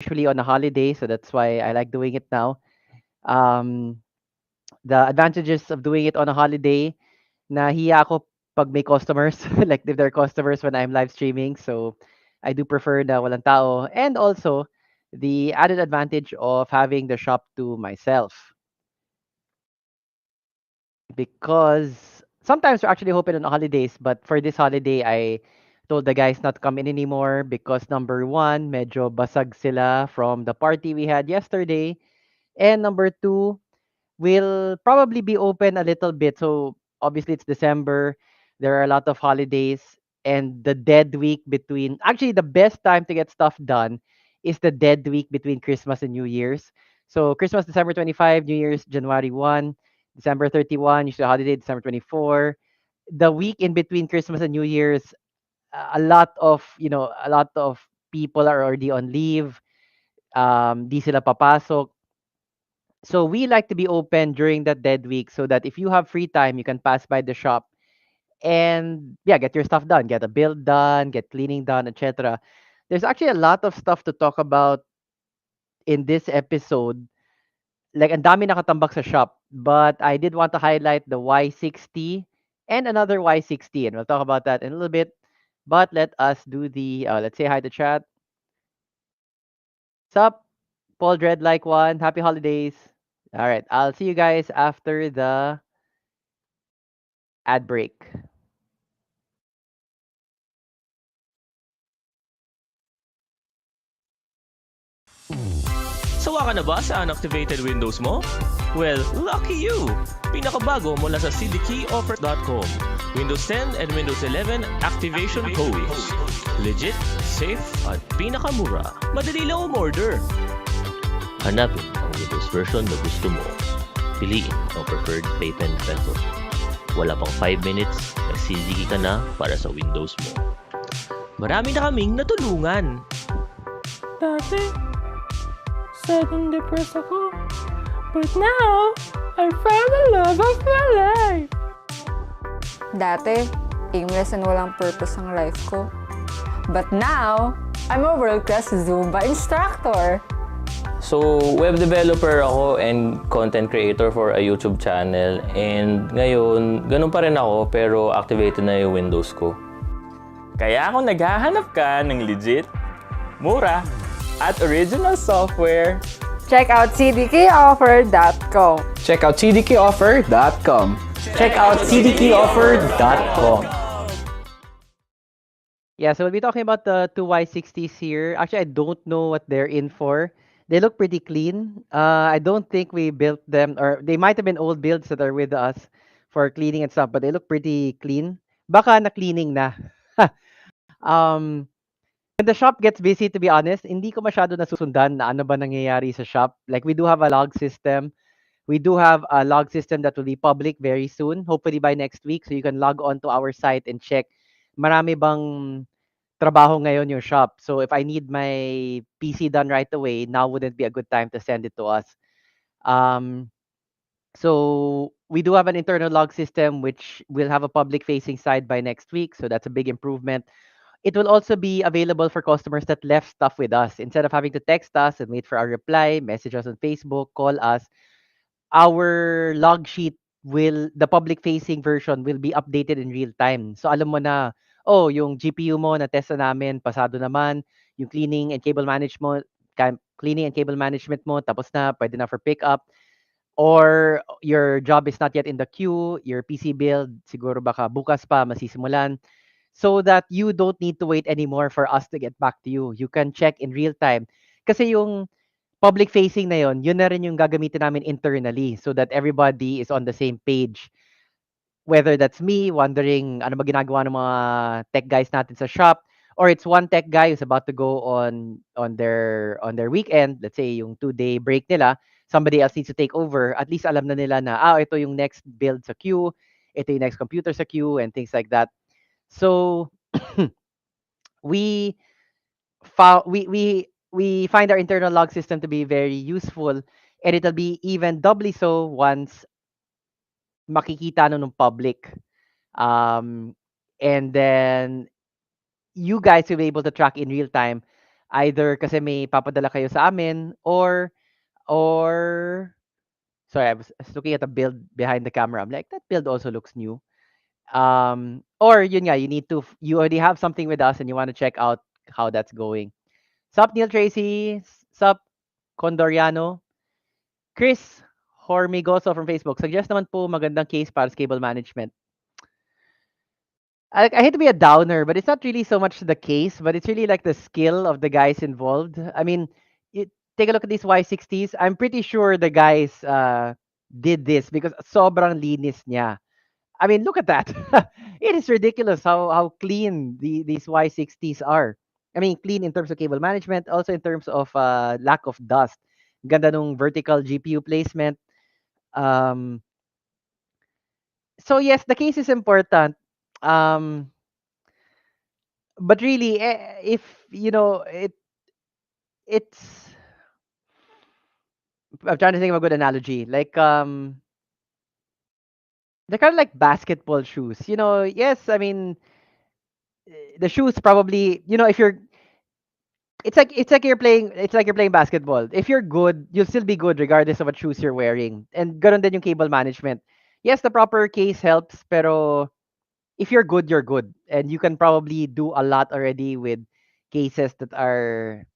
usually on a holiday, so that's why I like doing it now. Um, the advantages of doing it on a holiday, nahiya ako pag may customers, like if there are customers when I'm live streaming. So I do prefer na walang tao. And also, the added advantage of having the shop to myself. Because sometimes we're actually open on holidays, but for this holiday, I told the guys not to come in anymore because number one, medyo basag sila from the party we had yesterday. And number two, we'll probably be open a little bit. So obviously it's December. There are a lot of holidays and the dead week between actually the best time to get stuff done is the dead week between Christmas and New Year's. So Christmas December 25, New Year's January 1, December 31, usually holiday December 24. The week in between Christmas and New Year's, a lot of, a lot of people are already on leave. Di sila papasok. So we like to be open during that dead week so that if you have free time, you can pass by the shop and yeah, get your stuff done, get a build done, get cleaning done, etc. There's actually a lot of stuff to talk about in this episode. Like ang dami nakatambak sa shop, but I did want to highlight the Y60 and another Y60, and we'll talk about that in a little bit. But let us do the let's say hi to chat. Sup, Paul Dread like one. Happy holidays. All right, I'll see you guys after the ad break. Sawa ka na ba sa unactivated Windows mo? Well, lucky you! Pinakabago mula sa cdkeyoffer.com. Windows 10 and Windows 11 activation codes. Legit, safe, at pinakamura. Madali lang umorder. Hanapin ang Windows version na gusto mo. Piliin ang preferred payment method. Wala pang 5 minutes, nag-CDK ka na para sa Windows mo. Marami na kaming natulungan. Dati, sad and depressed ako. But now, I found the love of my life. Dati, aimless and walang purpose ang life ko. But now, I'm a world-class Zumba instructor. So, web developer ako and content creator for a YouTube channel. And ngayon, ganun pa rin ako pero activated na yung Windows ko. Kaya kung naghahanap ka ng legit, mura, at original software, Check out cdkeyoffer.com. Check out cdkeyoffer.com. Check out cdkeyoffer.com. Yeah, so we'll be talking about the two Y60s here. Actually, I don't know what they're in for. They look pretty clean. I don't think we built them, or they might have been old builds that are with us for cleaning and stuff, but they look pretty clean. Baka na cleaning na. When the shop gets busy, to be honest, hindi ko masyado nasusundan na ano ba nangyayari sa shop. Like, we do have a log system. We do have a log system that will be public very soon, hopefully by next week. So you can log on to our site and check marami bang trabaho ngayon yung shop. So if I need my PC done right away, now wouldn't be a good time to send it to us. Um, so we do have an internal log system which will have a public facing side by next week. So that's a big improvement. It will also be available for customers that left stuff with us. Instead of having to text us and wait for our reply, message us on Facebook, call us, our log sheet the public facing version will be updated in real time. So alam mo na, oh, yung GPU mo na test na namin, pasado naman, yung cleaning and cable management mo, tapos na, pwede na for pickup. Or your job is not yet in the queue, your PC build, siguro baka bukas pa masisimulan. So that you don't need to wait anymore for us to get back to you. You can check in real time. Kasi yung public facing na yun na rin yung gagamitin namin internally so that everybody is on the same page. Whether that's me wondering ano ba ginagawa ng mga tech guys natin sa shop, or it's one tech guy who's about to go on their weekend, let's say yung 2-day break nila, somebody else needs to take over, at least alam na nila na ito yung next build sa queue, ito yung next computer sa queue and things like that. So we we find our internal log system to be very useful, and it'll be even doubly so once makikita nun ng public. And then you guys will be able to track in real time Either kasi may papadala kayo sa amin or sorry, I was looking at the build behind the camera. I'm like, that build also looks new. Or yun nga, you already have something with us and you want to check out how that's going. Sup Neil Tracy, sup Condoriano, Chris Hormigoso from Facebook. Suggest naman po magandang case para sa cable management. I hate to be a downer, but it's not really so much the case, but it's really like the skill of the guys involved. I mean, take a look at these Y60s. I'm pretty sure the guys did this because sobrang linis niya. I mean, look at that. It is ridiculous how clean these Y60s are. I mean, clean in terms of cable management, also in terms of lack of dust. Ganda nung vertical GPU placement. Um, so yes, the case is important. Um, but really, if you know, it's. I'm trying to think of a good analogy. Like they're kind of like basketball shoes. Yes, I mean the shoes probably. If you're it's like you're playing basketball. If you're good, you'll still be good regardless of what shoes you're wearing. And ganun din yung cable management. Yes, the proper case helps, pero if you're good, you're good. And you can probably do a lot already with cases that are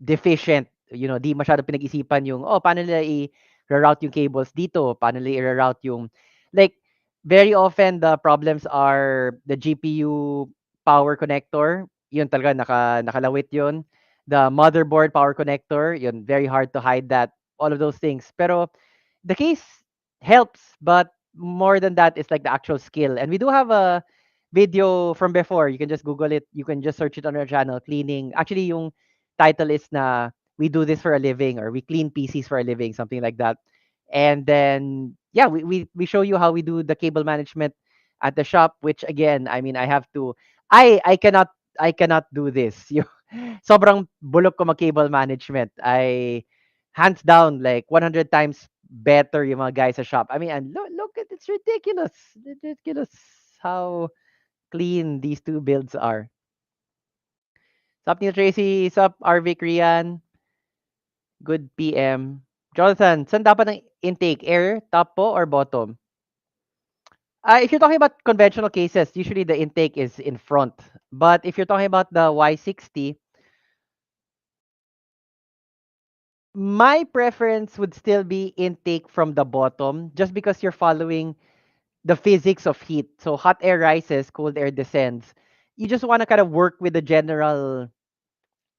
deficient. Di masyado pinag-isipan yung, paano nila i-route yung cables dito, paano nila i-route yung, like, very often the problems are the GPU power connector, yun talaga, nakalawit yun. The motherboard power connector, yun, very hard to hide that, all of those things. Pero, the case helps, but more than that, it's like the actual skill. And we do have a video from before. You can just Google it. You can just search it on our channel, cleaning. Actually, yung title is na we do this for a living or we clean PCs for a living, something like that. And then yeah, we show you how we do the cable management at the shop, which again, I mean, I cannot do this. Sobrang bulok ko mag-cable management. I hands down like 100 times better yung mga guys sa shop. I mean, and look at it's ridiculous. Ridiculous how clean these two builds are. Sup Neil Tracy, sup RV Korean, good PM. Jonathan, saan dapat ang intake? Air, top po, or bottom? If you're talking about conventional cases, usually the intake is in front. But if you're talking about the Y60, my preference would still be intake from the bottom just because you're following the physics of heat. So hot air rises, cold air descends. You just want to kind of work with the general.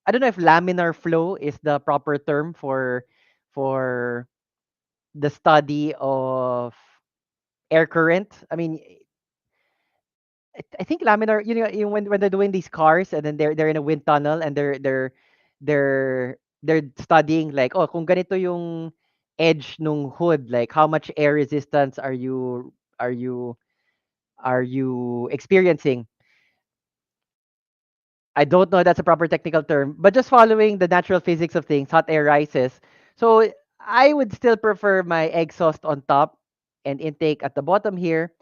I don't know if laminar flow is the proper term for the study of air current. I mean, I think laminar. When they're doing these cars and then they're in a wind tunnel and they're studying like, kung ganito yung edge nung hood, like how much air resistance are you are you experiencing? I don't know if that's a proper technical term, but just following the natural physics of things, hot air rises. So I would still prefer my exhaust on top and intake at the bottom here.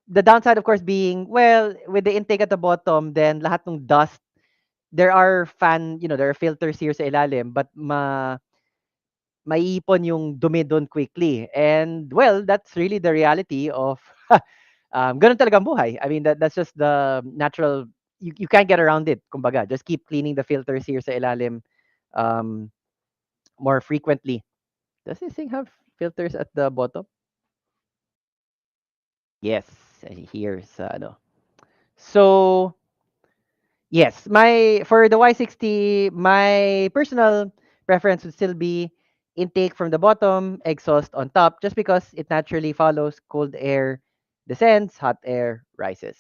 The downside, of course, being, well, with the intake at the bottom, then lahat ng dust, there are filters here sa ilalim, but maiipon yung dumi doon quickly. And, well, that's really the reality of, ganun talagang buhay. I mean, that's just the natural, you can't get around it, kumbaga. Just keep cleaning the filters here sa ilalim um, more frequently. Does this thing have filters at the bottom? Yes, here's ano. So, yes, for the Y60, my personal preference would still be intake from the bottom, exhaust on top, just because it naturally follows cold air descends, hot air rises.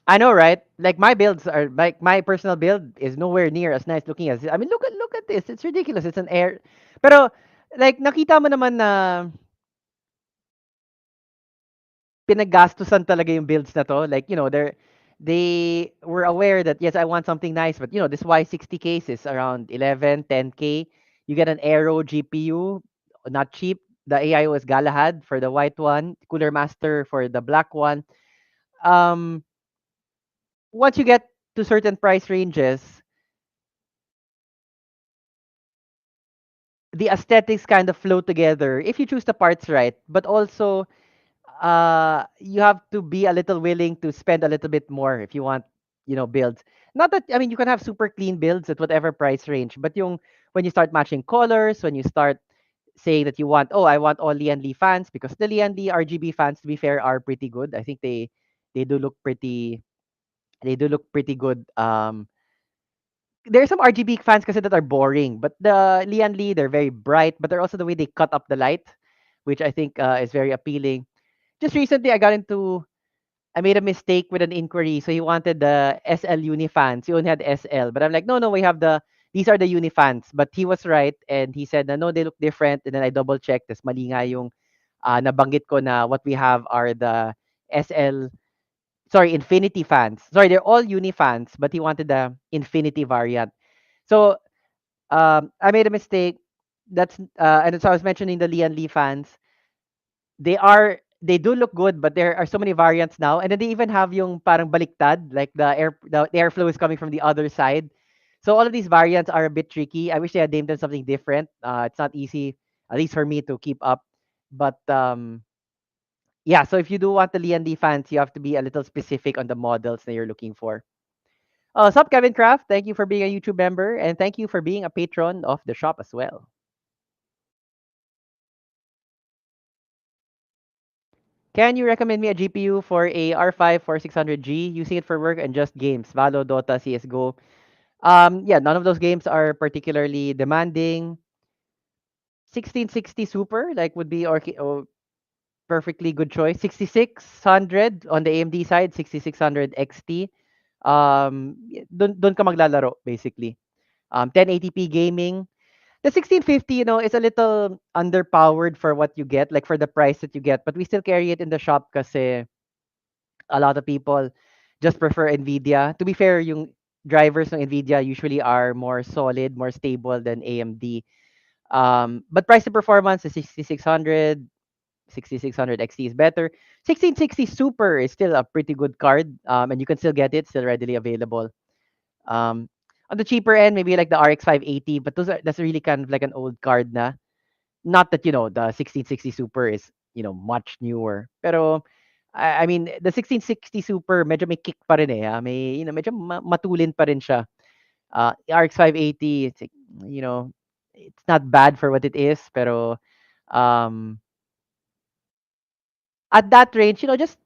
I know, right? Like my personal build is nowhere near as nice looking as. I mean, look at this. It's ridiculous. It's an air. Pero like nakita mo naman na pinaggastusan talaga yung builds na to. Like, they were aware that, yes, I want something nice, but, this Y60 case is around 11, 10K. You get an Aero GPU, not cheap. The AIO is Galahad for the white one, Cooler Master for the black one. um, once you get to certain price ranges, the aesthetics kind of flow together if you choose the parts right. But also, you have to be a little willing to spend a little bit more if you want, builds. Not that, I mean, you can have super clean builds at whatever price range, but when you start matching colors, when you start saying that you want, oh, I want all Lian Li fans, because the Lian Li RGB fans, to be fair, are pretty good. I think they do look pretty they do look pretty good. There are some RGB fans kasi that are boring, but the Lian Li, they're very bright, but they're also the way they cut up the light, which I think is very appealing. Just recently, I made a mistake with an inquiry. So he wanted the SL Unifans. He only had SL, but I'm like, no, no, we have these are the Unifans. But he was right, and he said, no, they look different. And then I double checked. Tas mali nga yung nabanggit ko na what we have are the SL, sorry, Infinity fans. Sorry, they're all Unifans, but he wanted the Infinity variant. So I made a mistake. And so I was mentioning the Lian Li fans. They do look good, but there are so many variants now. And then they even have yung parang baliktad, like the airflow is coming from the other side. So all of these variants are a bit tricky. I wish they had named them something different. It's not easy, at least for me, to keep up. But yeah, so if you do want the Lian fans, you have to be a little specific on the models that you're looking for. Sup, Kevin Kraft? Thank you for being a YouTube member, and thank you for being a patron of the shop as well. Can you recommend me a GPU for a R5 4600G? Using it for work and just games, Valo, Dota, CS:GO. Yeah, none of those games are particularly demanding. 1660 Super would be perfectly good choice. 6600 on the AMD side, 6600 XT. Doon ka maglalaro basically. 1080p gaming. The 1650, is a little underpowered for what you get, like for the price that you get, but we still carry it in the shop kasi a lot of people just prefer Nvidia. To be fair, yung drivers ng Nvidia usually are more solid, more stable than AMD. But price to performance is 6600, 6600 XT is better. 1660 Super is still a pretty good card, and you can still get it, still readily available. Um, on the cheaper end, maybe like the RX 580, but that's really kind of like an old card na. Not that, the 1660 Super is, much newer. Pero, I mean, the 1660 Super, medyo may kick pa rin eh. May, medyo matulin pa rin siya. RX 580, it's like, it's not bad for what it is, pero, um, at that range, just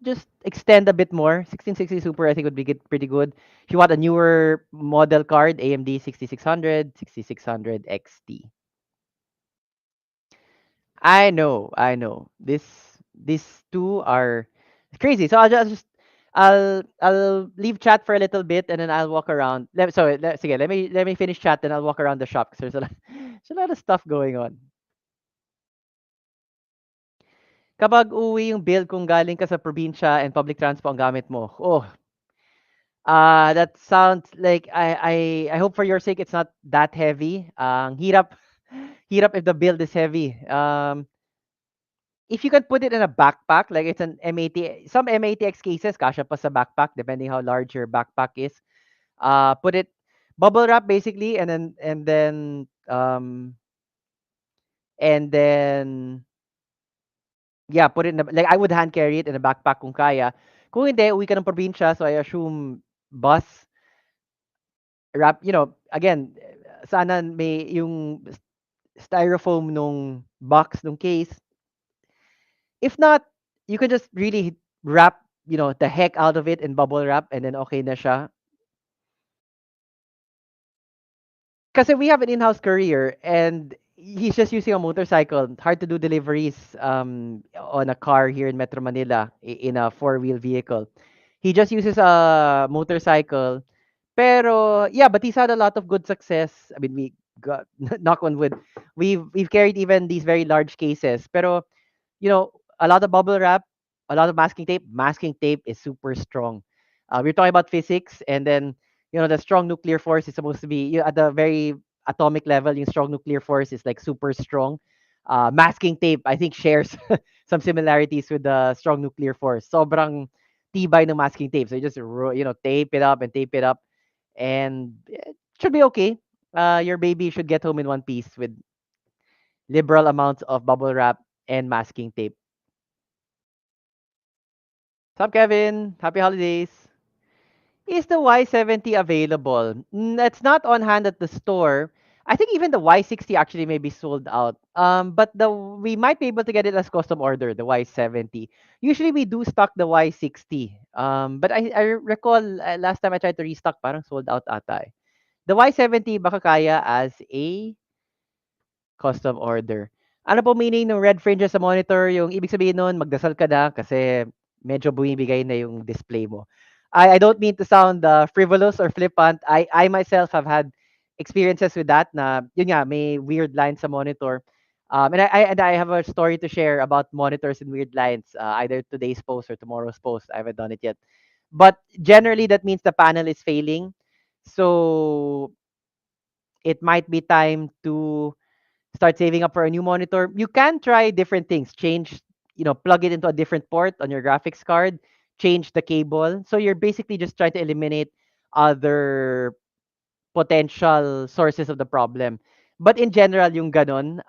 extend a bit more. 1660 Super, I think would be pretty good. If you want a newer model card, AMD 6600, 6600 XT. I know. These two are crazy. So I'll leave chat for a little bit and then I'll walk around. Sige, let me finish chat and I'll walk around the shop because there's a lot of stuff going on. Kapag uwi yung build kung galing ka sa probinsya and public transport ang gamit mo. Oh, that sounds like I hope for your sake it's not that heavy. Hirap hirap if the build is heavy. If you can put it in a backpack, like it's an M80, some M80X cases, kasha pa sa backpack, depending how large your backpack is. Put it bubble wrap basically, and then yeah, put it in like I would hand carry it in a backpack kung kaya. Kung hindi, uwi ka ng probinsya, so I assume bus wrap, again, sana may yung styrofoam nung box nung case. If not, you can just really wrap, the heck out of it in bubble wrap and then okay na siya. Kasi we have an in-house courier and he's just using a motorcycle. Hard to do deliveries on a car here in Metro Manila in a four-wheel vehicle. He just uses a motorcycle. Pero yeah, but he's had a lot of good success. I mean, we got knock on wood. We've carried even these very large cases. Pero a lot of bubble wrap, a lot of masking tape. Masking tape is super strong. We're talking about physics, and then the strong nuclear force is supposed to be at the very atomic level. Yung strong nuclear force is like super strong. Masking tape, I think, shares some similarities with the strong nuclear force. Sobrang tibay ng masking tape. So you just tape it up and tape it up, and it should be okay. Your baby should get home in one piece with liberal amounts of bubble wrap and masking tape. What's up, Kevin? Happy holidays. Is the Y70 available? It's not on hand at the store. I think even the Y60 actually may be sold out. But the we might be able to get it as custom order, the Y70. Usually we do stock the Y60. But I recall last time I tried to restock, parang sold out ata eh. The Y70 baka kaya as a custom order. Ano po meaning ng red fringes sa monitor? Yung ibig sabihin nun, magdasal ka na kasi medyo bumibigay na yung display mo. I don't mean to sound frivolous or flippant. I myself have had experiences with that na yun nga, may weird lines sa monitor. And I have a story to share about monitors and weird lines, either today's post or tomorrow's post. I haven't done it yet. But generally, that means the panel is failing. So it might be time to start saving up for a new monitor. You can try different things. Change, plug it into a different port on your graphics card, change the cable. So you're basically just trying to eliminate other potential sources of the problem. But in general, yung ganon,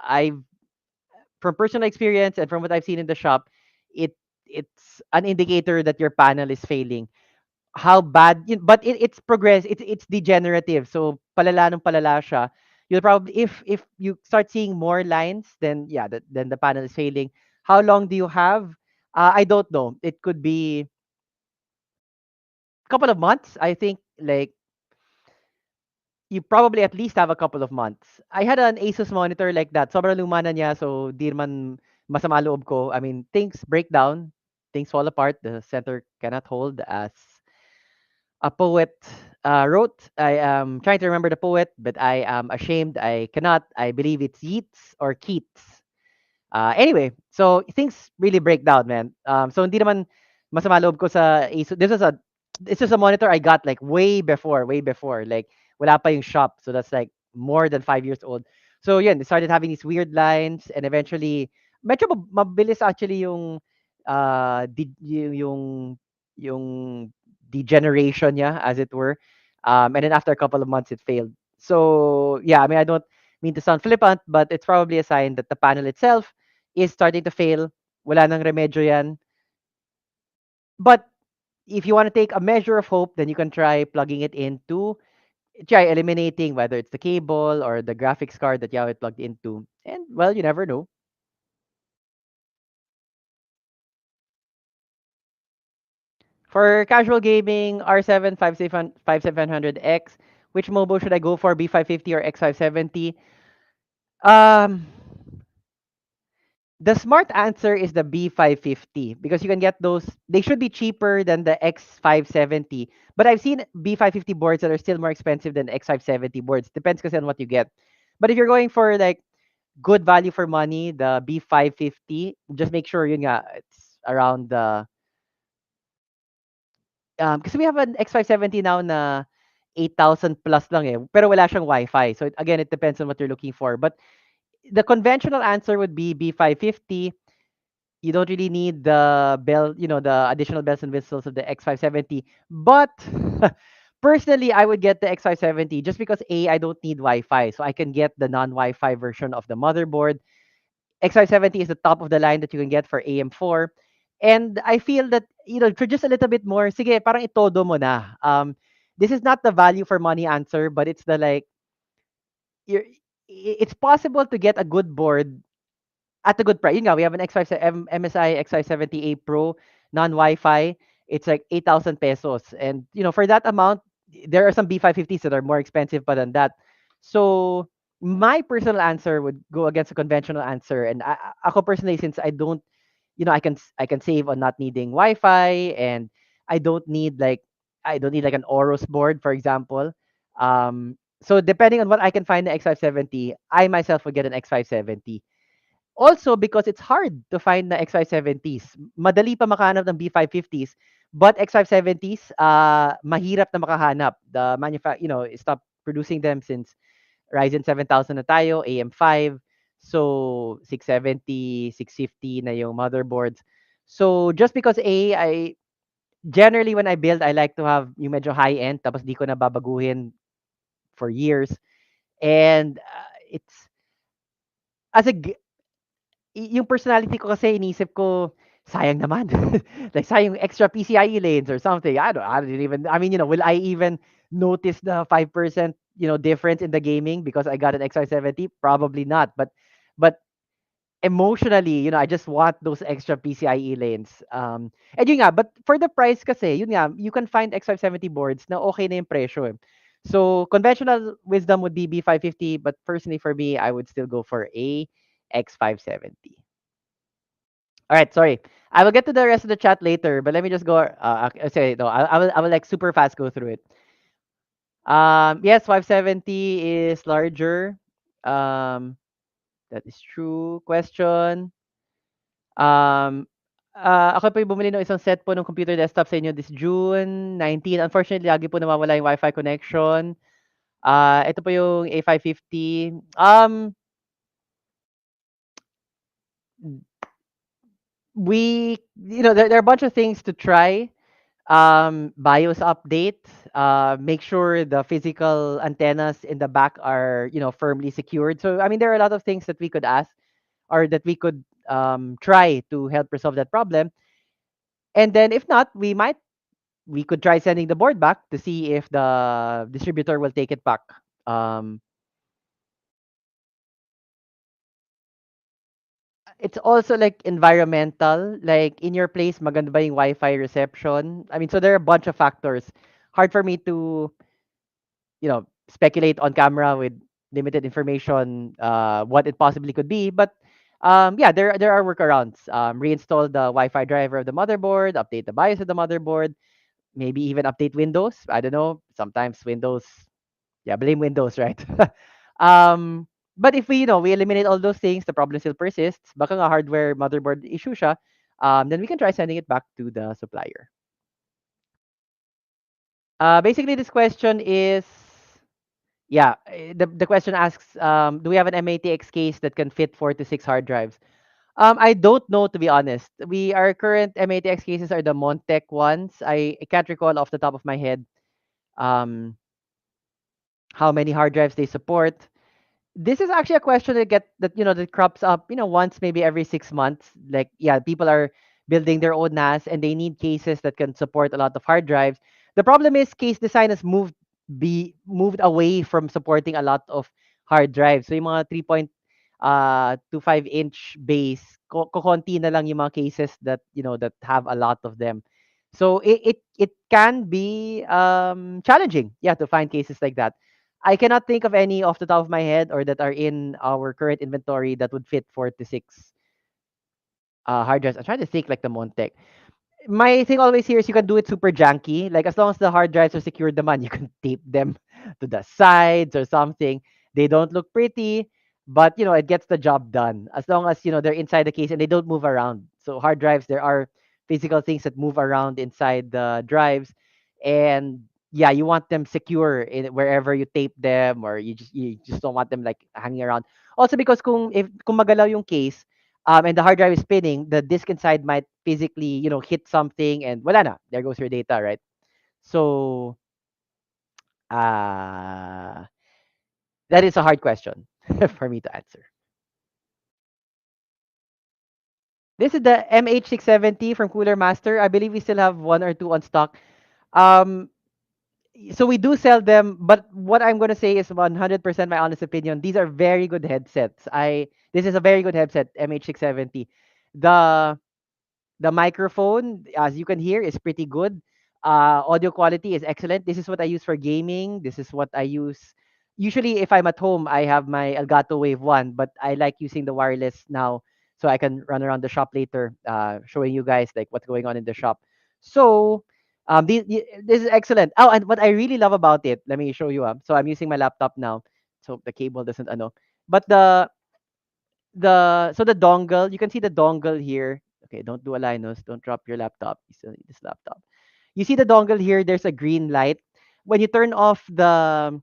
from personal experience and from what I've seen in the shop, it it's an indicator that your panel is failing. How bad but it's it's degenerative, so palala ng palala siya. You'll probably, if you start seeing more lines, then yeah, then the panel is failing. How long do you have? I don't know, it could be a couple of months. I think, like, you probably at least have a couple of months. I had an Asus monitor like that, sobrang luma na niya, so di naman masama loob ko. I mean, things break down, things fall apart, the center cannot hold, as a poet wrote. I am trying to remember the poet, but I am ashamed. I cannot. I believe it's Yeats or Keats. Anyway, so things really break down, man. So hindi naman masama loob ko sa Asus. This is a monitor I got like way before. Like wala pa yung shop. So that's like more than 5 years old. So yun, it started having these weird lines, and eventually medyo mabilis actually yung yung degeneration niya, as it were. And then after a couple of months, it failed. So yeah, I mean, I don't mean to sound flippant, but it's probably a sign that the panel itself is starting to fail. Wala nang remedyo yan. But if you want to take a measure of hope, then you can try eliminating whether it's the cable or the graphics card that you have it plugged into. And well, you never know. For casual gaming, R7 5700X, which mobile should I go for? B550 or X570? Um, the smart answer is the B550, because you can get those. They should be cheaper than the X570, but I've seen B550 boards that are still more expensive than X570 boards. Depends kasi on what you get. But if you're going for like good value for money, the B550, just make sure yun nga, it's around the kasi we have an X570 now na 8,000 plus lang eh, pero wala siyang Wi-Fi. So again, it depends on what you're looking for. But the conventional answer would be B550. You don't really need the the additional bells and whistles of the X570. But personally, I would get the X570 just because I don't need Wi-Fi. So I can get the non-Wi-Fi version of the motherboard. X570 is the top of the line that you can get for AM4. And I feel that, for just a little bit more, sige, parang itodo mo na. This is not the value for money answer, but it's the like, it's possible to get a good board at a good price. Yun nga, we have an MSI X570A Pro non-Wi-Fi. It's like 8,000 pesos. And, for that amount, there are some B550s that are more expensive pa than that. So, my personal answer would go against a conventional answer. And ako personally, since I don't, I can save on not needing Wi-Fi, and I don't need like an Oros board, for example. So depending on what I can find in the X570, I myself would get an X570. Also, because it's hard to find the X570s. Madali pa makahanap ng B550s, but X570s, mahirap na makahanap. The stopped producing them since Ryzen 7000 na tayo, AM5. So 670, 650 na yung motherboards. So just because generally when I build, I like to have yung medyo high end tapos di ko na babaguhin for years. And it's as a yung personality ko kasi inisip ko, sayang naman. Like sayang yung extra PCIe lanes or something. I don't even I mean, will I even notice the 5%, difference in the gaming because I got an XR70? Probably not. But emotionally, I just want those extra PCIe lanes. And yun nga, but for the price kasi, yun nga, you can find X570 boards na okay na yung presyo eh. So, conventional wisdom would be B550, but personally for me, I would still go for a X570. All right, sorry. I will get to the rest of the chat later, but let me just go. Say no. I will like super fast go through it. Yes, 570 is larger. Um, that is true. Question. Um, ako po yung bumili ng isang set po ng computer desktop sa inyo this June 19. Unfortunately, lagi po nawawala yung Wi-Fi connection. Ito po yung A550. There are a bunch of things to try. BIOS update. Make sure the physical antennas in the back are, firmly secured. So, I mean, there are a lot of things that we could ask or that we could try to help resolve that problem. And then if not, we could try sending the board back to see if the distributor will take it back. Um, it's also like environmental, like in your place, maganda ba yung Wi-Fi reception? I mean, so there are a bunch of factors. Hard for me to, speculate on camera with limited information, what it possibly could be. But yeah, there are workarounds. Reinstall the Wi-Fi driver of the motherboard, update the BIOS of the motherboard, maybe even update Windows. I don't know. Sometimes Windows, yeah, blame Windows, right? um, but if we eliminate all those things, the problem still persists. Baka nga hardware motherboard issue siya. Then we can try sending it back to the supplier. Basically, this question is, yeah, the question asks, do we have an M80X case that can fit 4 to 6 hard drives? I don't know, to be honest. Our current M80X cases are the Montec ones. I can't recall off the top of my head um, how many hard drives they support. This is actually a question that crops up, once maybe every 6 months. Like, yeah, people are building their own NAS and they need cases that can support a lot of hard drives. The problem is case design has moved away from supporting a lot of hard drives. So yung mga 3.25 inch base, kokonti na lang yung mga cases that have a lot of them. So it can be challenging, yeah, to find cases like that. I cannot think of any off the top of my head or that are in our current inventory that would fit 4 to 6 hard drives. I'm trying to think like the Montec. My thing always here is you can do it super janky. Like as long as the hard drives are secured naman, you can tape them to the sides or something. They don't look pretty, but it gets the job done. As long as they're inside the case and they don't move around. So hard drives, there are physical things that move around inside the drives, and yeah, you want them secure in wherever you tape them, or you just don't want them like hanging around. Also because kung magalaw yung case, and the hard drive is spinning, the disk inside might physically, hit something and wala na. There goes your data, right? So, uh, that is a hard question for me to answer. This is the MH670 from Cooler Master. I believe we still have one or two on stock. Um, so we do sell them, but what I'm going to say is 100% my honest opinion. These are very good headsets. This is a very good headset, MH670. The The microphone, as you can hear, is pretty good. Audio quality is excellent. This is what I use for gaming. This is what I use. Usually, if I'm at home, I have my Elgato Wave 1, but I like using the wireless now so I can run around the shop later, showing you guys like what's going on in the shop. So, this is excellent. Oh, and what I really love about it, let me show you. So I'm using my laptop now, so the cable doesn't ano. But the dongle, you can see the dongle here. Okay, don't do a Linus, don't drop your laptop. You still need this laptop. You see the dongle here, there's a green light. When you turn off the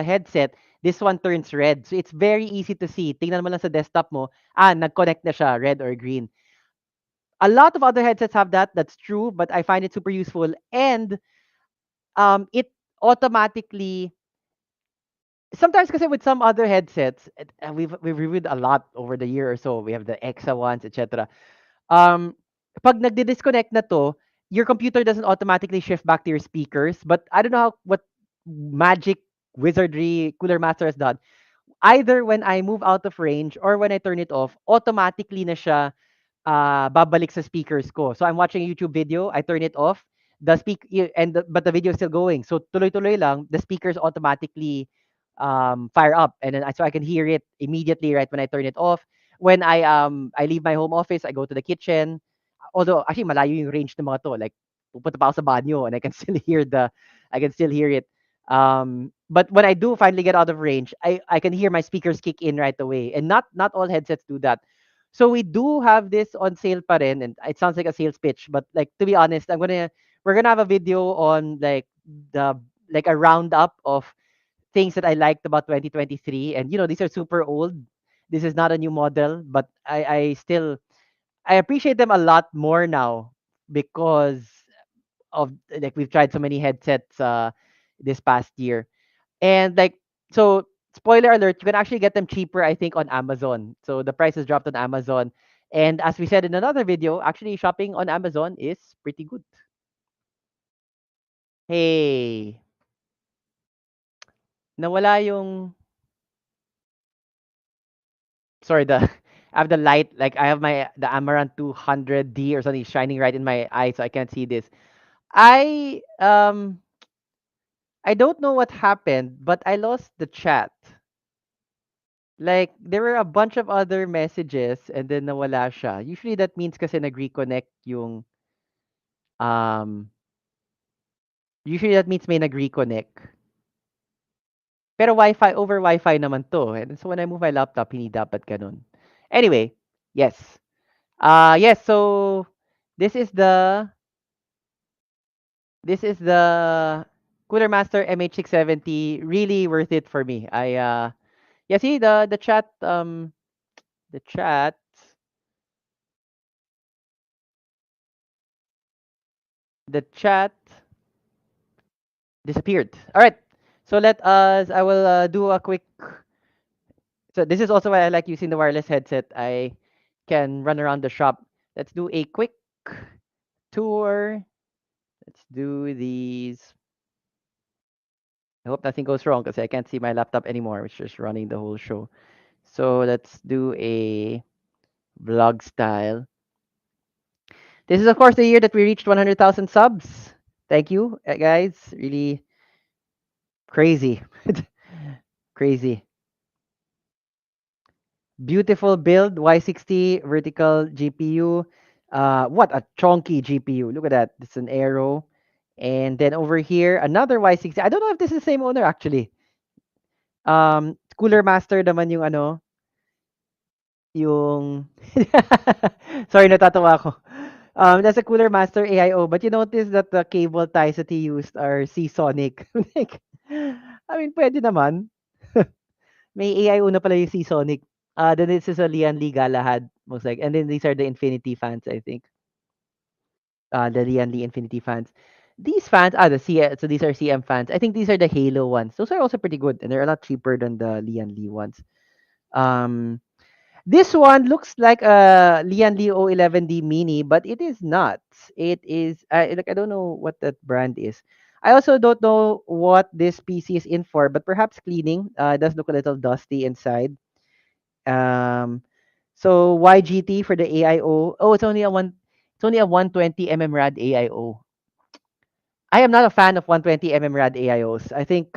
headset, this one turns red. So it's very easy to see. Tingnan mo lang sa desktop mo, nag-connect na siya, red or green. A lot of other headsets have that. That's true, but I find it super useful, and it automatically sometimes kasi with some other headsets, we've reviewed a lot over the year or so. We have the EXA ones, etc. Um, pag nagdi-disconnect na 'to, your computer doesn't automatically shift back to your speakers. But I don't know what magic wizardry Cooler Master has done. Either when I move out of range or when I turn it off, automatically na siya babalik sa speakers ko. So I'm watching a YouTube video, I turn it off, but the video is still going. So tuloy-tuloy lang, the speakers automatically fire up, and then so I can hear it immediately right when I turn it off. When I leave my home office, I go to the kitchen. Although actually malayo yung range ng mga to, like pupunta pa ako sa banyo and I can still hear it. But when I do finally get out of range, I can hear my speakers kick in right away. And not all headsets do that. So we do have this on sale pa rin, and it sounds like a sales pitch, but like to be honest, we're gonna have a video on the like a roundup of things that I liked about 2023. And these are super old. This is not a new model, but I appreciate them a lot more now because of like we've tried so many headsets this past year. And like so spoiler alert, you can actually get them cheaper I think on Amazon. So the price has dropped on Amazon. And as we said in another video, actually shopping on Amazon is pretty good. Hey, nawala yung sorry, the I have the light, like I have the Amaranth 200D or something shining right in my eye, so I can't see this. I um I don't know what happened, but I lost the chat. Like there were a bunch of other messages and then nawala siya. Usually that means kasi nag-reconnect yung um usually that means may nag-reconnect. Pero Wi-Fi naman to. And so when I move my laptop, hindi dapat ganun. Anyway, yes. Yes, so this is the this is the Cooler Master MH670. Really worth it for me. Yeah, see the chat the chat disappeared. All right. So I will do a quick. So this is also why I like using the wireless headset. I can run around the shop. Let's do a quick tour. Let's do these. I hope nothing goes wrong because I can't see my laptop anymore. It's just running the whole show. So let's do a vlog style. This is of course the year that we reached 100,000 subs. Thank you, guys. Really crazy. Crazy. Beautiful build, Y60 vertical GPU. What a chunky GPU. Look at that. It's an Arrow. And then over here, another Y60. I don't know if this is the same owner actually. Cooler Master naman yung yung sorry, natatawa ako. That's a Cooler Master AIO, but you notice that the cable ties that he used are Seasonic. Like, I mean, pwede naman. May AIO na pala yung Seasonic. Then this is a Lian Li Galahad, most like, and then these are the Infinity fans, I think. The Lian Li Infinity fans. These fans, so these are CM fans. I think these are the Halo ones. Those are also pretty good, and they're a lot cheaper than the Lian Li ones. This one looks like a Lian Li O11D Mini, but it is not. It is like I don't know what that brand is. I also don't know what this PC is in for, but perhaps cleaning. It does look a little dusty inside. Um, so YGT for the AIO. Oh, It's only a 120 RAD AIO. I am not a fan of 120 RAD AIOs. I think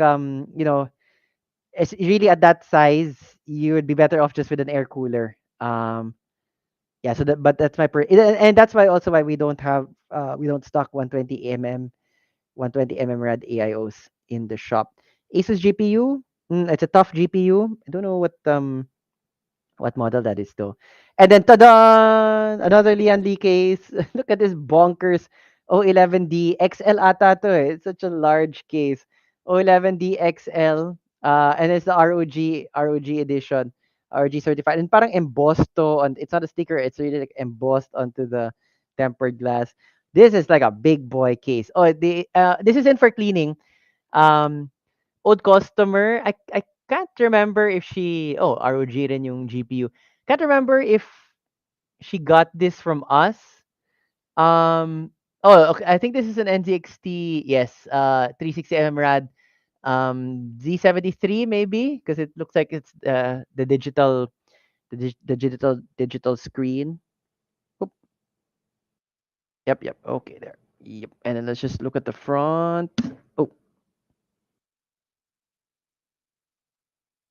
it's really at that size, you would be better off just with an air cooler. Yeah, so but that's and that's why also why we don't stock 120 RAD AIOs in the shop. Asus GPU, it's a tough GPU. I don't know what model that is though. And then tada! Another Lian Li case. Look at this bonkers O11D XL ata to eh. It's such a large case. O11D XL. And it's the ROG edition. ROG certified. And parang embossed to, and it's not a sticker, it's really like embossed onto the tempered glass. This is like a big boy case. Oh, this is in for cleaning. Um, old customer. I can't remember if she. Oh, ROG rin yung GPU. Can't remember if she got this from us. Um. Oh, okay. I think this is an NZXT. Yes. 360 MRAD. Z73 maybe because it looks like it's the digital digital screen. Oop. Yep. Okay, there. Yep. And then let's just look at the front. Oh,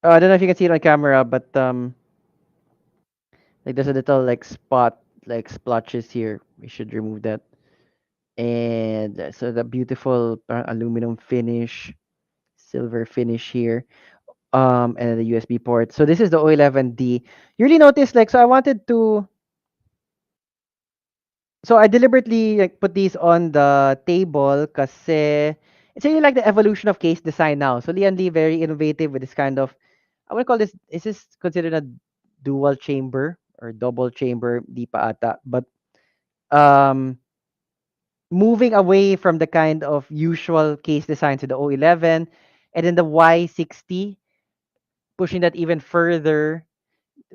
I don't know if you can see it on camera, but like there's a little like spot, like splotches here. We should remove that. And so the beautiful aluminum finish, silver finish here. And then the USB port. So this is the O11D. You really notice like so I wanted to so I deliberately like put these on the table kasi it's really like the evolution of case design now. So Lian Li very innovative with this kind of I would call this is this considered a dual chamber or double chamber di pa ata but um moving away from the kind of usual case design to the O11 and then the Y60 pushing that even further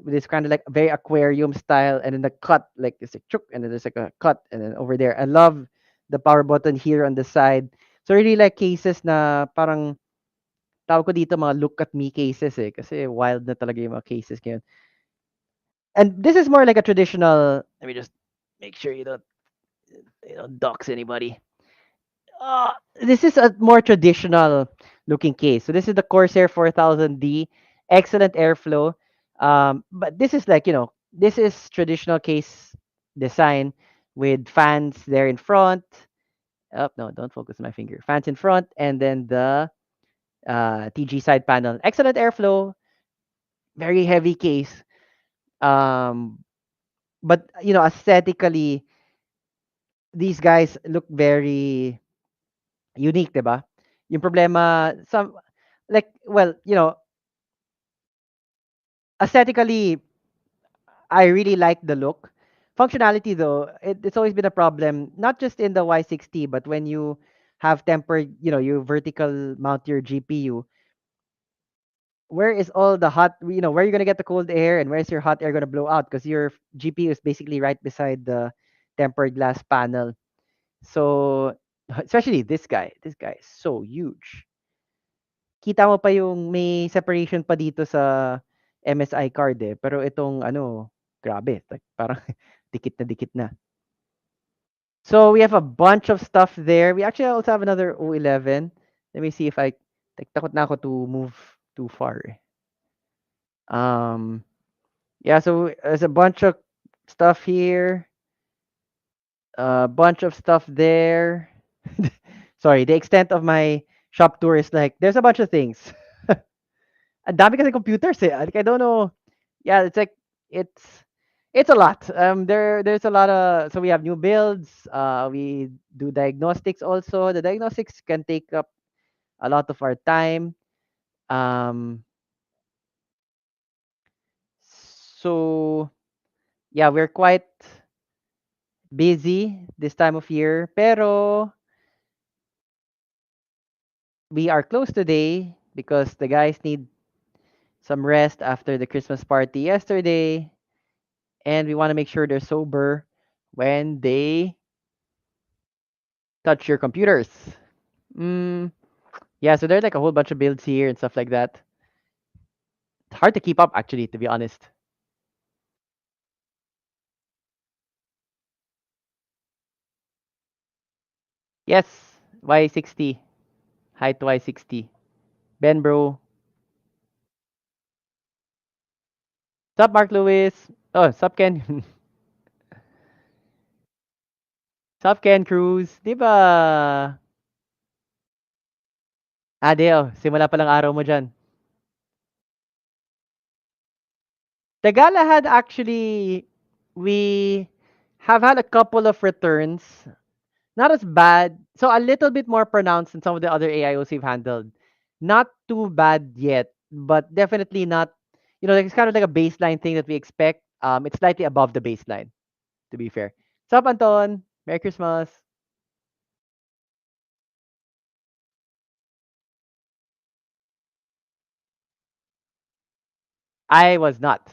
with this kind of like very aquarium style and then the cut like it's a chuk and then there's like a cut and then over there I love the power button here on the side so really like cases na parang tawag ko dito mga look at me cases eh kasi wild na talaga yung mga cases ngayon and this is more like a traditional let me just make sure you don't dox anybody this is a more traditional looking case. So this is the Corsair 4000D, excellent airflow. But this is like, this is traditional case design with fans there in front. Oh, no, don't focus on my finger. Fans in front and then the TG side panel. Excellent airflow, very heavy case. Um, but, aesthetically, these guys look very unique, 'di ba? Yung problema some like well, aesthetically I really like the look. Functionality though, it's always been a problem, not just in the Y60, but when you have tempered, you vertical mount your GPU, where is all the hot, where you're gonna get the cold air and where's your hot air gonna blow out? Because your GPU is basically right beside the tempered glass panel. So especially this guy. This guy is so huge. Kita mo pa yung may separation pa dito sa MSI card eh. Pero itong ano, grabe. Like, parang dikit na dikit na. So we have a bunch of stuff there. We actually also have another O11. Let me see if takot na ako to move too far. Eh. Yeah, so there's a bunch of stuff here. A bunch of stuff there. Sorry, the extent of my shop tour is like, there's a bunch of things. Ang dami kasi computers eh. Like, I don't know. Yeah, it's like it's a lot. There's a lot of so we have new builds. We do diagnostics also. The diagnostics can take up a lot of our time. So yeah, we're quite busy this time of year. Pero we are closed today because the guys need some rest after the Christmas party yesterday. And we want to make sure they're sober when they touch your computers. Mm, yeah, so there's like a whole bunch of builds here and stuff like that. It's hard to keep up, actually, to be honest. Yes, Y60. Height Y60. Ben, bro. Sup, Mark Lewis? Oh, sup, Ken? Sup, Ken Cruz? Di ba? Deo, simula pa lang araw mo dyan. Tagala had actually, we have had a couple of returns. Not as bad. So a little bit more pronounced than some of the other AIOs we've handled. Not too bad yet, but definitely not, like it's kind of like a baseline thing that we expect. It's slightly above the baseline, to be fair. Sup, Anton? Merry Christmas. I was not.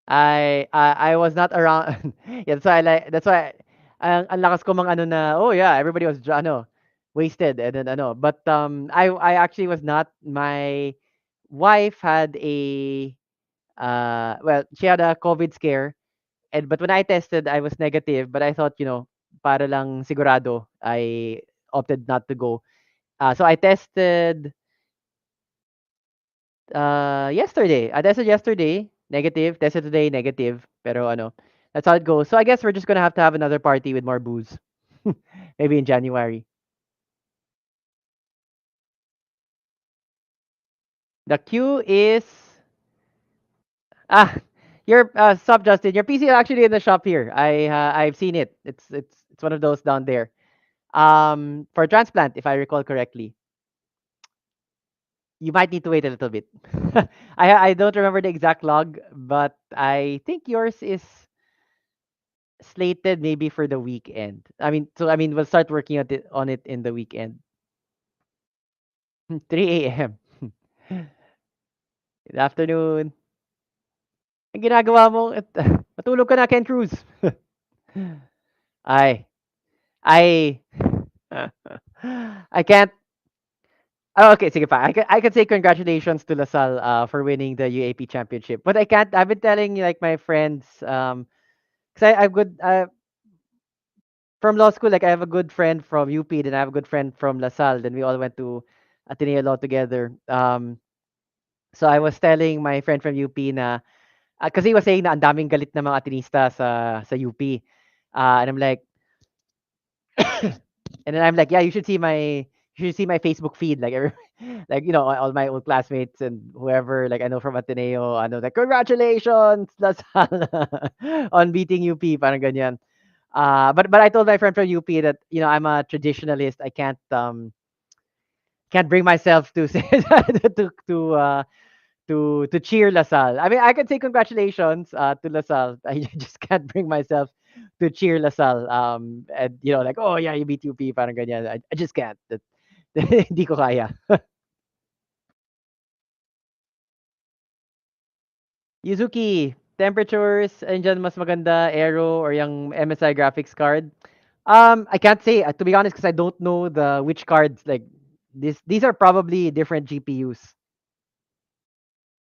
I was not around. Yeah, that's why ang lakas ko mang ano na, oh yeah, everybody was ano, wasted and then ano. But I actually was not. My wife had a well, she had a COVID scare, and but when I tested, I was negative. But I thought, para lang sigurado, I opted not to go. So I tested yesterday. I tested yesterday, negative. Tested today, negative. Pero ano, that's how it goes. So I guess we're just gonna have to have another party with more booze. Maybe in January. The queue is ah your stop Justin. Your PC is actually in the shop here. I've seen it. It's one of those down there. For transplant, if I recall correctly. You might need to wait a little bit. I don't remember the exact log, but I think yours is slated maybe for the weekend. I mean, we'll start working on it in the weekend. 3 a.m. Good afternoon. Ang ginagawa mo, matulog ka na, Ken Cruz. Ay, I, I can't. Oh, okay, sige pa. I can say congratulations to Lasal for winning the UAP championship, but I can't. I've been telling like my friends, because I've good from law school. Like I have a good friend from UP, then I have a good friend from Lasal. Then we all went to Ateneo Law together. So I was telling my friend from UP na because he was saying na ang daming galit na mga Atenista sa UP. And I'm like, and then I'm like, yeah, you should see my Facebook feed, like like all my old classmates and whoever like I know from Ateneo, I know like congratulations, Lasal on beating UP, parang ganyan. But I told my friend from UP that I'm a traditionalist. I can't bring myself to say to cheer Lasal. I mean, I can say congratulations to Lasal. I just can't bring myself to cheer Lasal. And like, oh yeah, you beat UP, parang ganyan. I just can't. Hindi ko kaya. Yuzuki, temperatures, andyan mas maganda, Aero or yung MSI graphics card? I can't say, to be honest, because I don't know which cards, like, these are probably different GPUs.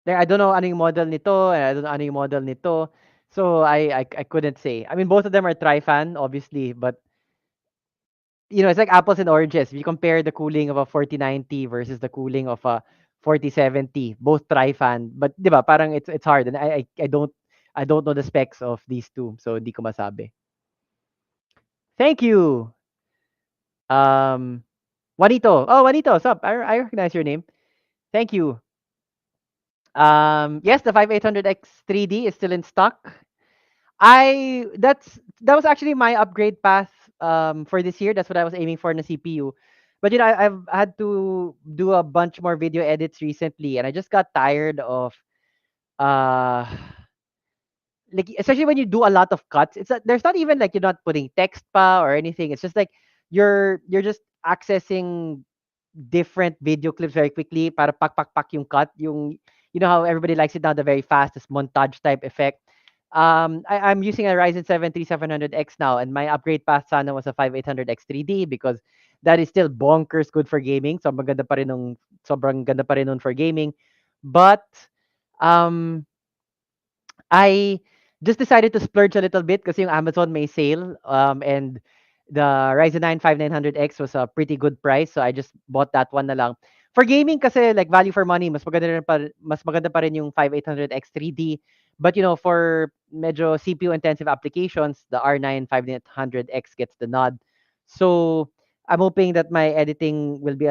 Like, I don't know ano yung model nito, and I don't know ano yung model nito. So I couldn't say. I mean, both of them are Tri-Fan, obviously, but it's like apples and oranges. If you compare the cooling of a 4090 versus the cooling of a 4070, both Tri-Fan, but 'di ba, parang it's hard, and I don't know the specs of these two, so di ko masabi. Thank you. Um Juanito. Oh, Juanito, what's up? I recognize your name. Thank you. Yes, the 5800X 3D is still in stock. That was actually my upgrade path for this year. That's what I was aiming for in the CPU. But I've had to do a bunch more video edits recently, and I just got tired of uh like, especially when you do a lot of cuts. There's not even like you're not putting text pa or anything. It's just like you're just accessing different video clips very quickly para pak pak pak yung cut, yung how everybody likes it now, the very fast, this montage type effect. I'm using a Ryzen 7 3700X now, and my upgrade path sana was a 5800X 3D because that is still bonkers good for gaming. Sobrang ganda pa rin nun for gaming. But um I just decided to splurge a little bit kasi yung Amazon may sale, and the Ryzen 9 5900X was a pretty good price, so I just bought that one na lang. For gaming kasi like value for money, mas maganda pa rin yung 5800X 3D. But for medyo CPU intensive applications, the R9 5800X gets the nod. So I'm hoping that my editing will be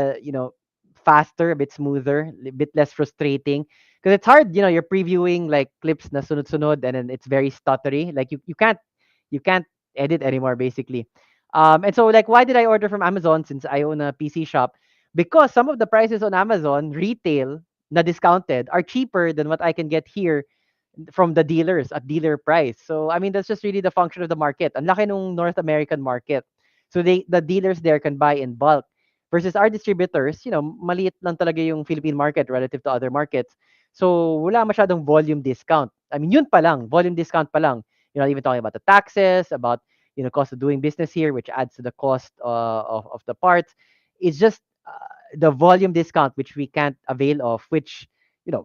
faster, a bit smoother, a bit less frustrating. Because it's hard, you're previewing like clips na sunod-sunod, and then it's very stuttery. Like you can't edit anymore basically. And so like, why did I order from Amazon since I own a PC shop? Because some of the prices on Amazon retail na discounted are cheaper than what I can get here from the dealers at dealer price. So I mean that's just really the function of the market. Ang laki nung North American market. So the dealers there can buy in bulk versus our distributors, maliit lang talaga yung Philippine market relative to other markets. So wala masyadong volume discount. I mean yun pa lang, volume discount pa lang. You're not even talking about the taxes, about cost of doing business here, which adds to the cost of the parts. It's just the volume discount which we can't avail of, which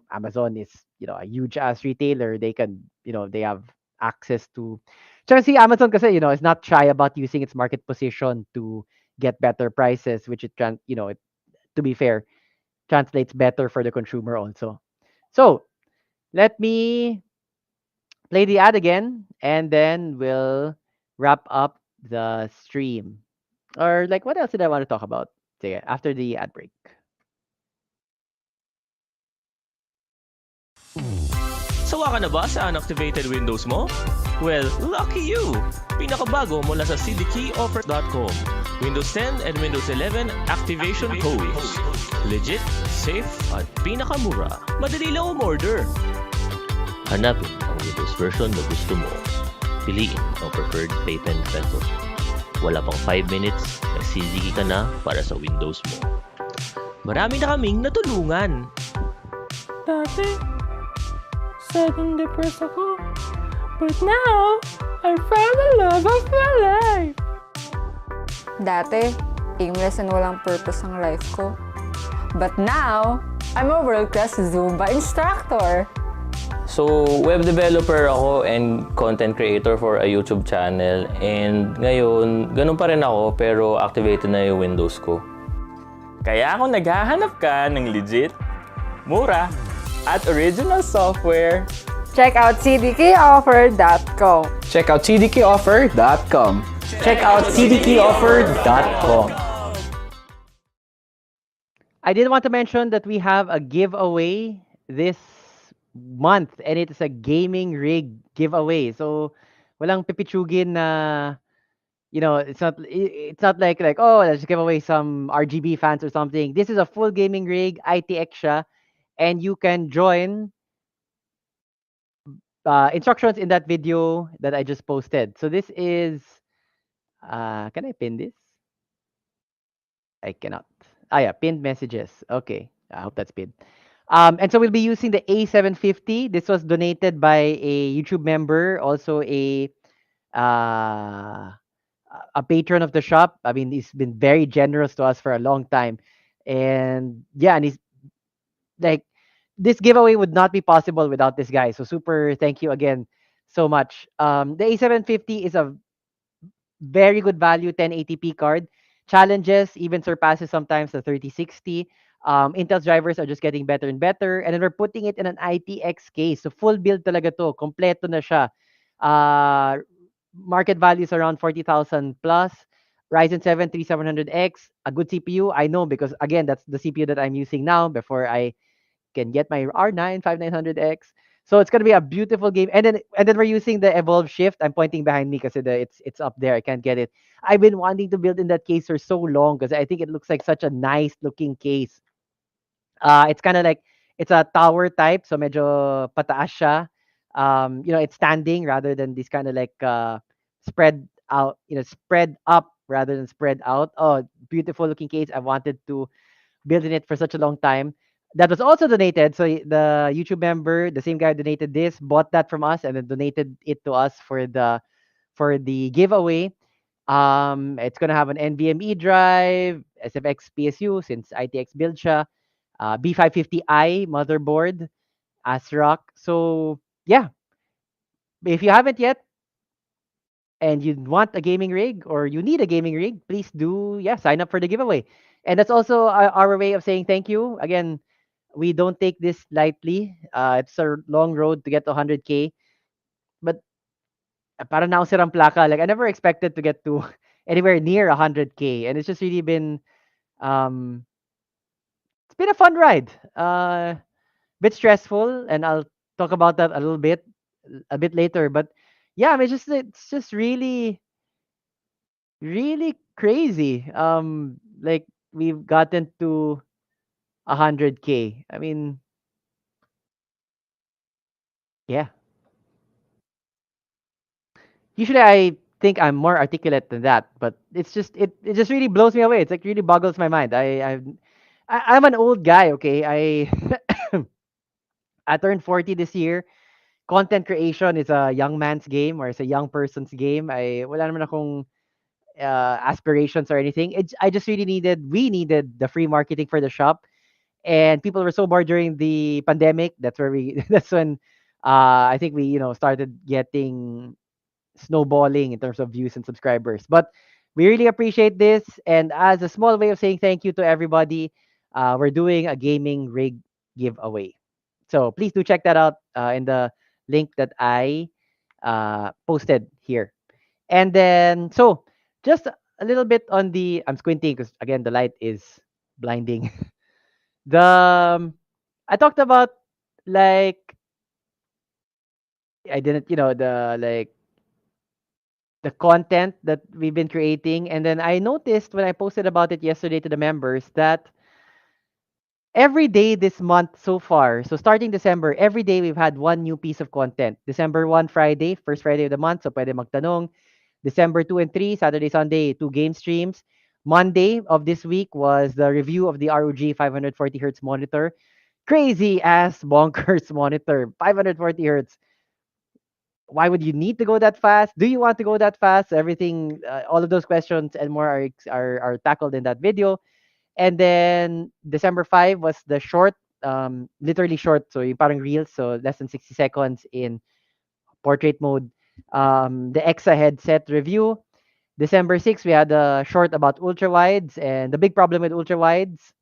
Amazon is a huge ass retailer. They can they have access to. Tsaka si Amazon kasi is not shy about using its market position to get better prices, which to be fair, translates better for the consumer also. So let me play the ad again, and then we'll wrap up the stream. Or like, what else did I want to talk about? Sige, after the ad break. Sawa ka na ba sa unactivated Windows mo? Well, lucky you! Pinakabago mula sa cdkeyoffer.com. Windows 10 and Windows 11 activation codes. Legit, safe, at pinakamura. Madali lang umorder. Hanapin ang Windows version na gusto mo. Piliin ang preferred payment method. Wala pang 5 minutes, nag-CDK ka na para sa Windows mo. Marami na kaming natulungan. Dati, sad and depressed ako. But now, I found the love of my life. Dati, aimless and walang purpose ang life ko. But now, I'm a world-class Zumba instructor. So, web developer ako and content creator for a YouTube channel. And ngayon, ganun pa rin ako pero activated na yung Windows ko. Kaya kung naghahanap ka ng legit, mura, at original software, Check out cdkeyoffer.com. Check out cdkeyoffer.com. Check out cdkeyoffer.com. I did want to mention that we have a giveaway this month, and it is a gaming rig giveaway. So walang pipichugin na it's not like oh, let's give away some RGB fans or something. This is a full gaming rig, ITX siya, and you can join instructions in that video that I just posted. So this is can I pin this? I cannot. Yeah, pinned messages. Okay. I hope that's pinned. And so we'll be using the A750. This was donated by a YouTube member, also a patron of the shop. I mean, he's been very generous to us for a long time. And yeah, and he's like, this giveaway would not be possible without this guy. So super thank you again so much. The A750 is a very good value 1080p card. Challenges even surpasses sometimes the 3060. Intel's drivers are just getting better and better. And then we're putting it in an ITX case. So full build talaga to. Kompleto na siya. Market value is around 40,000 plus. Ryzen 7 3700X, a good CPU. I know because again, that's the CPU that I'm using now before I can get my R9 5900X. So it's gonna be a beautiful game. And then we're using the Evolve Shift. I'm pointing behind me because it's up there. I can't get it. I've been wanting to build in that case for so long because I think it looks like such a nice looking case. It's kind of like it's a tower type, so medyo pataas siya. It's standing rather than this kind of like spread out, spread up rather than spread out. Oh, beautiful looking case. I wanted to build in it for such a long time. That was also donated. So the YouTube member, the same guy who donated this, bought that from us and then donated it to us for the giveaway. It's gonna have an NVMe drive, SFX PSU since ITX build siya, B550i motherboard, ASRock. So yeah, if you haven't yet and you want a gaming rig or you need a gaming rig, please do sign up for the giveaway. And that's also our way of saying thank you. Again, we don't take this lightly. It's a long road to get to 100K, but para na ako sirang plaka. Like I never expected to get to anywhere near 100K, and it's just really been um it's been a fun ride. Bit stressful, and I'll talk about that a bit later. But yeah, I mean, it's just really really crazy. Like we've gotten to 100K. I mean, yeah, Usually I think I'm more articulate than that, but it just really blows me away. It's like really boggles my mind. I'm an old guy, okay? I turned 40 this year. Content creation is a young man's game or it's a young person's game. Wala naman akong aspirations or anything. I just really we needed the free marketing for the shop, and people were so bored during the pandemic. That's where that's when I think we started getting snowballing in terms of views and subscribers. But we really appreciate this, and as a small way of saying thank you to everybody, we're doing a gaming rig giveaway. So please do check that out in the link that I posted here. And then, so just a little bit on the, I'm squinting because again, the light is blinding. the, I talked about like, I didn't, the content that we've been creating. And then I noticed when I posted about it yesterday to the members that every day this month so far, so starting December, every day we've had one new piece of content. December 1, Friday, first Friday of the month, so pwede magtanong. December 2 and 3, Saturday, Sunday, two game streams. Monday of this week was the review of the ROG 540 hertz monitor. Crazy ass bonkers monitor, 540 hertz. Why would you need to go that fast? Do you want to go that fast? Everything, all of those questions and more are tackled in that video. And then December 5 was the short, literally short, so yung parang reels, so less than 60 seconds in portrait mode. The EXA headset review. December 6, we had a short about ultra wides and the big problem with ultra wides.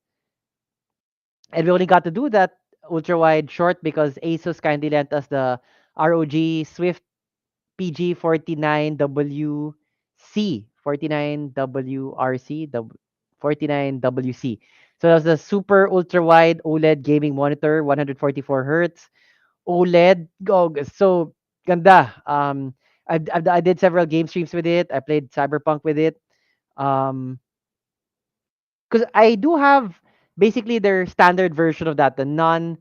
And we only got to do that ultra wide short because Asus kindly lent us the ROG Swift PG49WC, 49WRC, 49WC. So that's the super ultra wide OLED gaming monitor, 144 hertz OLED. Go, so ganda. I did several game streams with it. I played Cyberpunk with it. Um, because I do have basically their standard version of that. The non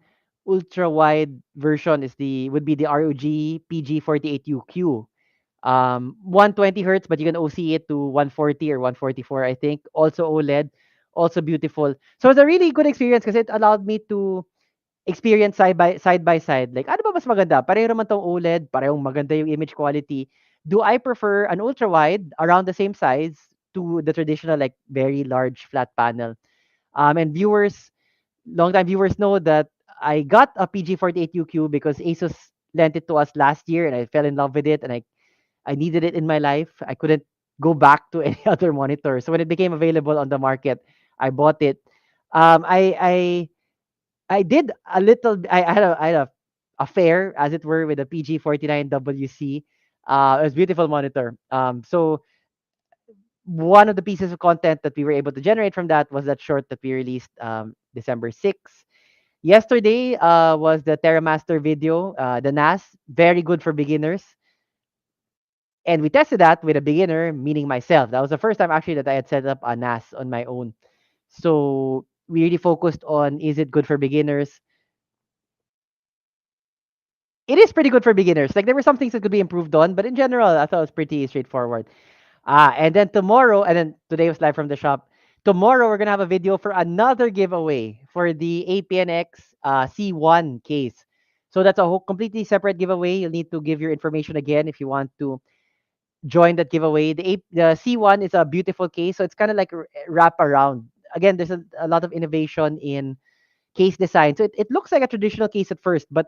ultra wide version would be the ROG PG48UQ. 120 hertz, but you can OC it to 140 or 144, I think. Also OLED, also beautiful. So it's a really good experience because it allowed me to experience side by side. Like, ano ba mas maganda? Pareho naman tong OLED, parehong maganda yung image quality. Do I prefer an ultra wide around the same size to the traditional like very large flat panel? And long time viewers know that I got a PG48UQ because Asus lent it to us last year and I fell in love with it and I needed it in my life. I couldn't go back to any other monitor. So when it became available on the market, I bought it. I did a little. I had a affair, as it were, with the PG49WC. It was a beautiful monitor. So one of the pieces of content that we were able to generate from that was that short that we released December 6th. Yesterday was the TerraMaster video, the NAS, very good for beginners. And we tested that with a beginner, meaning myself. That was the first time actually that I had set up a NAS on my own. So we really focused on, is it good for beginners? It is pretty good for beginners. Like there were some things that could be improved on, but in general, I thought it was pretty straightforward. And then tomorrow, and then today was live from the shop. Tomorrow we're gonna have a video for another giveaway for the APNX C1 case. So that's a whole completely separate giveaway. You'll need to give your information again if you want to join that giveaway. The C1 is a beautiful case, so it's kind of like wrap around. Again, there's a lot of innovation in case design. So it looks like a traditional case at first, but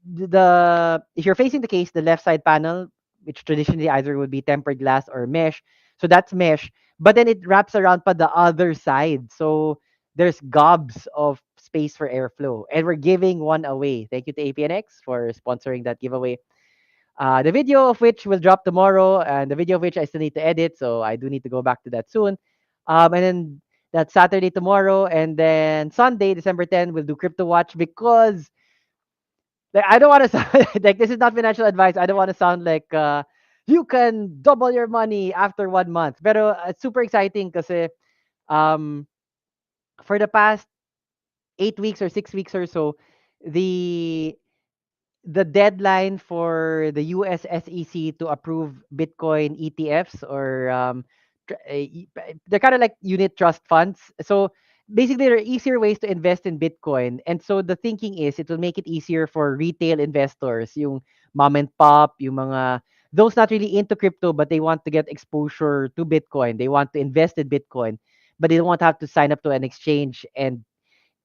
if you're facing the case, the left side panel, which traditionally either would be tempered glass or mesh, so that's mesh. But then it wraps around pa the other side, so there's gobs of space for airflow, and we're giving one away. Thank you to APNX for sponsoring that giveaway. The video of which will drop tomorrow, and the video of which I still need to edit, so I do need to go back to that soon. And then that's Saturday tomorrow, and then Sunday, December 10, we'll do Crypto Watch because like I don't want to sound like this is not financial advice. I don't want to sound like you can double your money after 1 month. But it's super exciting because um, for the past 8 weeks or 6 weeks or so, the the deadline for the US SEC to approve Bitcoin ETFs or they're kind of like unit trust funds. So basically, there are easier ways to invest in Bitcoin. And so the thinking is it will make it easier for retail investors, yung mom and pop, yung mga those not really into crypto, but they want to get exposure to Bitcoin. They want to invest in Bitcoin, but they don't want to have to sign up to an exchange and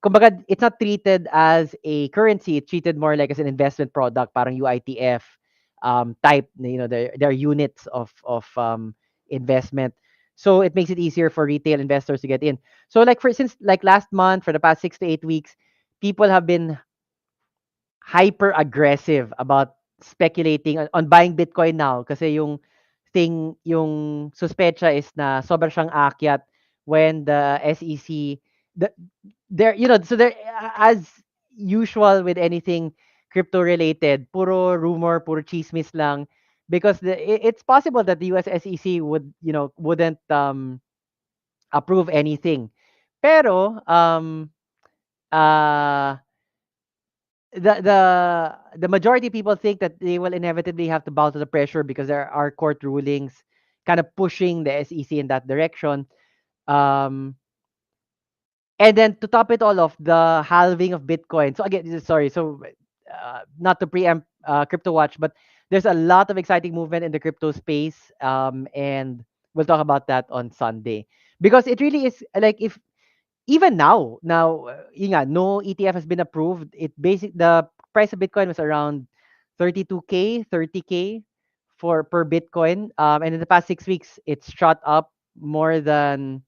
kumbaga, it's not treated as a currency. It's treated more like as an investment product, parang UITF type. You know, there are units of investment. So it makes it easier for retail investors to get in. So like for since like last month, for the past 6 to 8 weeks, people have been hyper aggressive about speculating on buying Bitcoin now kasi yung suspecha is na sobrang siyang aakyat when the SEC the there you know so there as usual with anything crypto related puro rumor puro chismis lang because it's possible that the US SEC wouldn't approve anything pero uh the majority of people think that they will inevitably have to bow to the pressure because there are court rulings kind of pushing the SEC in that direction. Um, and then to top it all off, the halving of Bitcoin. So again, sorry, so not to preempt Crypto Watch, but there's a lot of exciting movement in the crypto space, and we'll talk about that on Sunday because it really is like if even now, yun nga, no ETF has been approved. The price of Bitcoin was around 32K, 30K for per Bitcoin. And in the past 6 weeks, it's shot up more than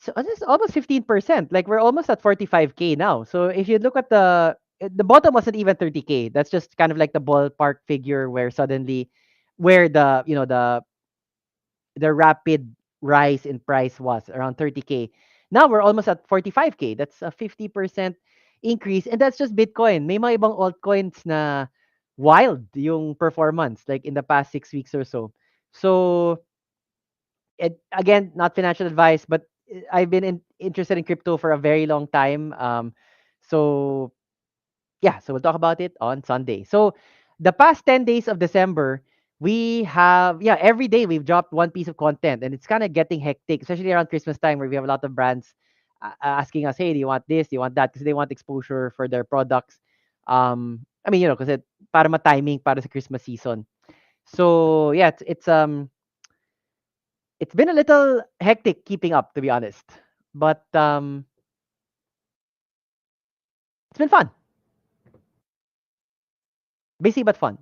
so it's almost 15%. Like we're almost at 45K now. So if you look at the bottom wasn't even 30K. That's just kind of like the ballpark figure where suddenly where the rapid rise in price was around 30K. Now we're almost at 45K. That's a 50% increase. And that's just Bitcoin. May mga ibang altcoins na wild yung performance like in the past 6 weeks or so. So again, not financial advice, but I've been interested in crypto for a very long time. So yeah, so we'll talk about it on Sunday. So the past 10 days of December, we have every day we've dropped one piece of content and it's kind of getting hectic, especially around Christmas time where we have a lot of brands asking us, "Hey, do you want this? Do you want that?" because they want exposure for their products. I mean, kasi para ma-timing para sa Christmas season. So, yeah, it's been a little hectic keeping up to be honest. But it's been fun. Busy but fun.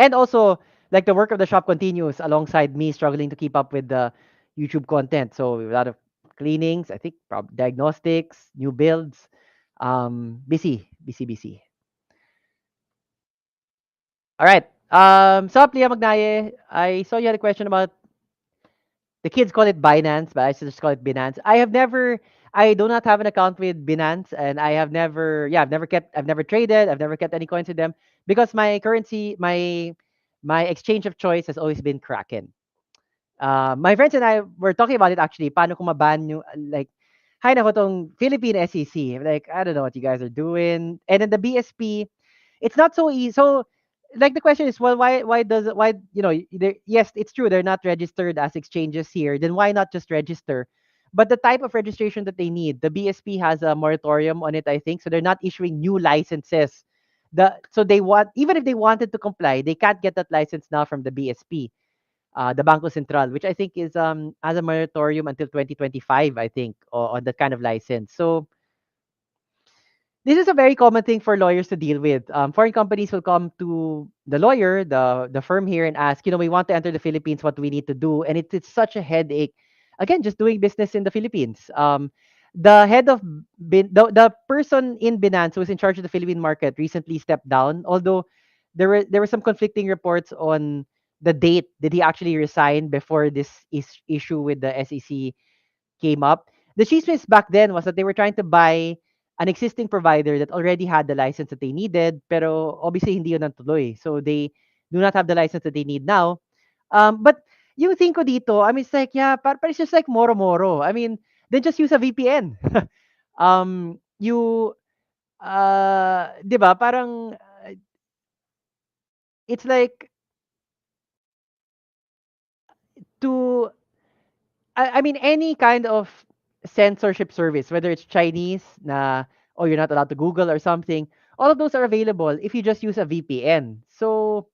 And also, like the work of the shop continues alongside me struggling to keep up with the YouTube content. So a lot of cleanings, I think, diagnostics, new builds. Busy. All right. Sup, Leah Magnaye. I saw you had a question about the kids call it Binance, but I just call it Binance. I do not have an account with Binance, and I've never traded, I've never kept any coins with them because my currency, my exchange of choice has always been Kraken. My friends and I were talking about it actually. Paano kung maban yung like, hay nako tong Philippine SEC. Like, I don't know what you guys are doing. And then the BSP, it's not so easy. So, like the question is, well, why yes, it's true they're not registered as exchanges here. Then why not just register? But the type of registration that they need, the BSP has a moratorium on it, I think. So they're not issuing new licenses. So they want even if they wanted to comply, they can't get that license now from the BSP, the Banco Central, which I think is has a moratorium until 2025, I think, on that kind of license. So this is a very common thing for lawyers to deal with. Foreign companies will come to the lawyer, the firm here, and ask, we want to enter the Philippines. What do we need to do? And it's such a headache. Again, just doing business in the Philippines. The head of the person in Binance who was in charge of the Philippine market recently stepped down. Although there were some conflicting reports on the date. Did he actually resign before this issue with the SEC came up? The chismis back then was that they were trying to buy an existing provider that already had the license that they needed, pero obviously hindi yun natuloy. So they do not have the license that they need now. But yung thing ko dito, I mean, it's like, yeah, it's just like moro-moro. I mean, then just use a VPN. You, di ba, parang, it's like to I mean any kind of censorship service, whether it's Chinese na oh you're not allowed to Google or something, all of those are available if you just use a VPN. So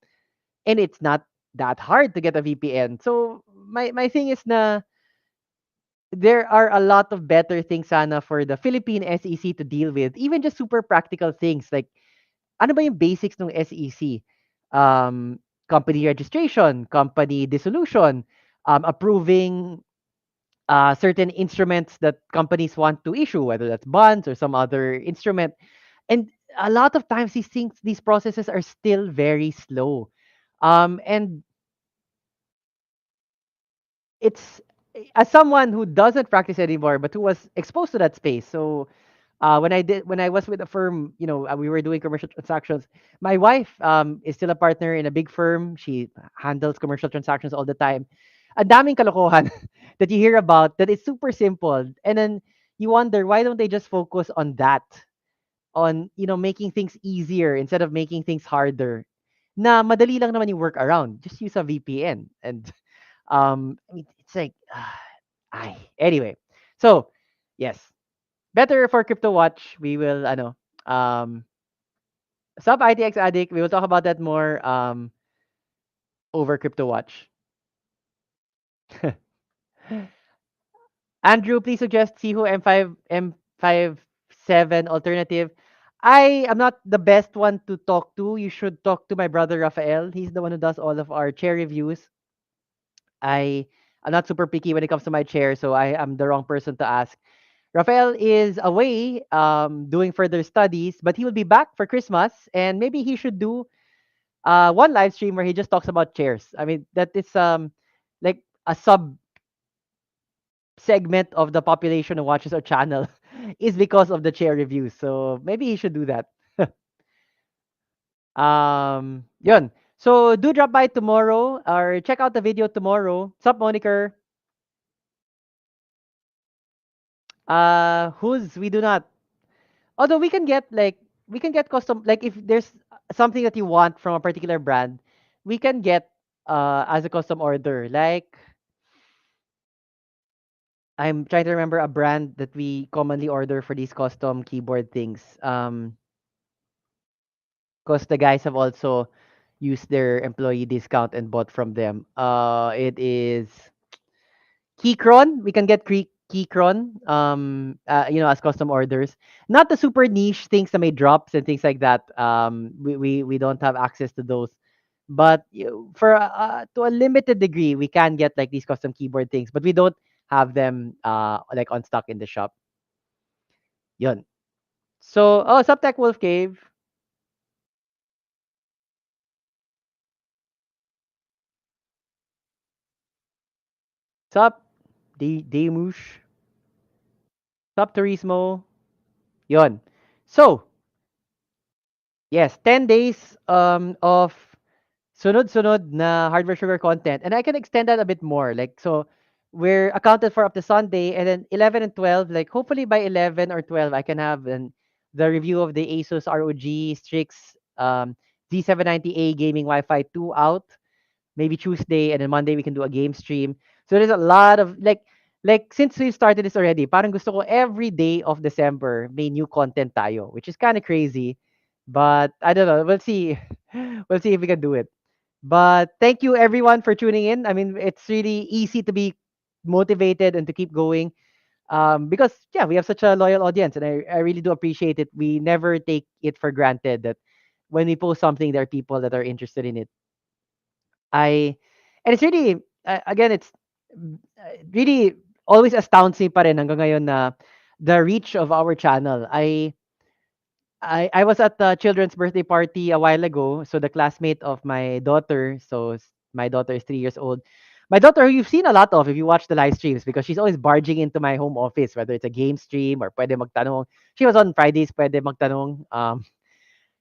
and it's not that hard to get a VPN. So my thing is na there are a lot of better things sana for the Philippine SEC to deal with. Even just super practical things like ano ba yung basics ng SEC? Company registration, company dissolution, approving certain instruments that companies want to issue, whether that's bonds or some other instrument. And a lot of times these things, these processes are still very slow. And it's as someone who doesn't practice anymore, but who was exposed to that space. So when I was with a firm, we were doing commercial transactions. My wife is still a partner in a big firm. She handles commercial transactions all the time. Ang daming kalokohan that you hear about that is super simple, and then you wonder why don't they just focus on that, on making things easier instead of making things harder. Na madali lang naman yung work around. Just use a VPN, and I mean, it's like, anyway. So, yes, better for Crypto Watch. We will, sub ITX Addict. We will talk about that more over Crypto Watch. Andrew, please suggest Siho M57 alternative. I am not the best one to talk to. You should talk to my brother Rafael. He's the one who does all of our chair reviews. I am not super picky when it comes to my chair, so I am the wrong person to ask. Rafael is away doing further studies, but he will be back for Christmas, and maybe he should do one live stream where he just talks about chairs. I mean, that is like a sub segment of the population who watches our channel is because of the chair reviews. So maybe he should do that. Yun. So do drop by tomorrow or check out the video tomorrow. Sup, Moniker? Who's we do not. Although we can get custom, like if there's something that you want from a particular brand, we can get as a custom order. Like I'm trying to remember a brand that we commonly order for these custom keyboard things. Because the guys have also used their employee discount and bought from them. It is Keychron. We can get Keychron, as custom orders. Not the super niche things that made drops and things like that. We don't have access to those. But for to a limited degree, we can get like these custom keyboard things, but we don't have them like on stock in the shop. Yun. So, Subtech Wolf Cave. Sup, Demush. Sup, Turismo. Yun. So, yes, 10 days of sunod-sunod na hardware sugar content. And I can extend that a bit more. Like, so we're accounted for up to Sunday, and then 11 and 12, like hopefully by 11 or 12, I can have the review of the Asus ROG Strix Z790A Gaming Wi-Fi 2 out. Maybe Tuesday, and then Monday we can do a game stream. So there's a lot of like since we started this already, parang gusto ko every day of December may new content tayo, which is kind of crazy. But I don't know. We'll see. We'll see if we can do it. But thank you everyone for tuning in. I mean, it's really easy to be motivated and to keep going. Because yeah, we have such a loyal audience, and I really do appreciate it. We never take it for granted that when we post something, there are people that are interested in it. I and it's really again, it's really always astounds me pa rin hanggang ngayon na the reach of our channel. I was at the children's birthday party a while ago. So the classmate of my daughter, my daughter is 3 years old. My daughter, who you've seen a lot of if you watch the live streams, because she's always barging into my home office, whether it's a game stream or pwede magtanong. She was on Fridays, pwede magtanong.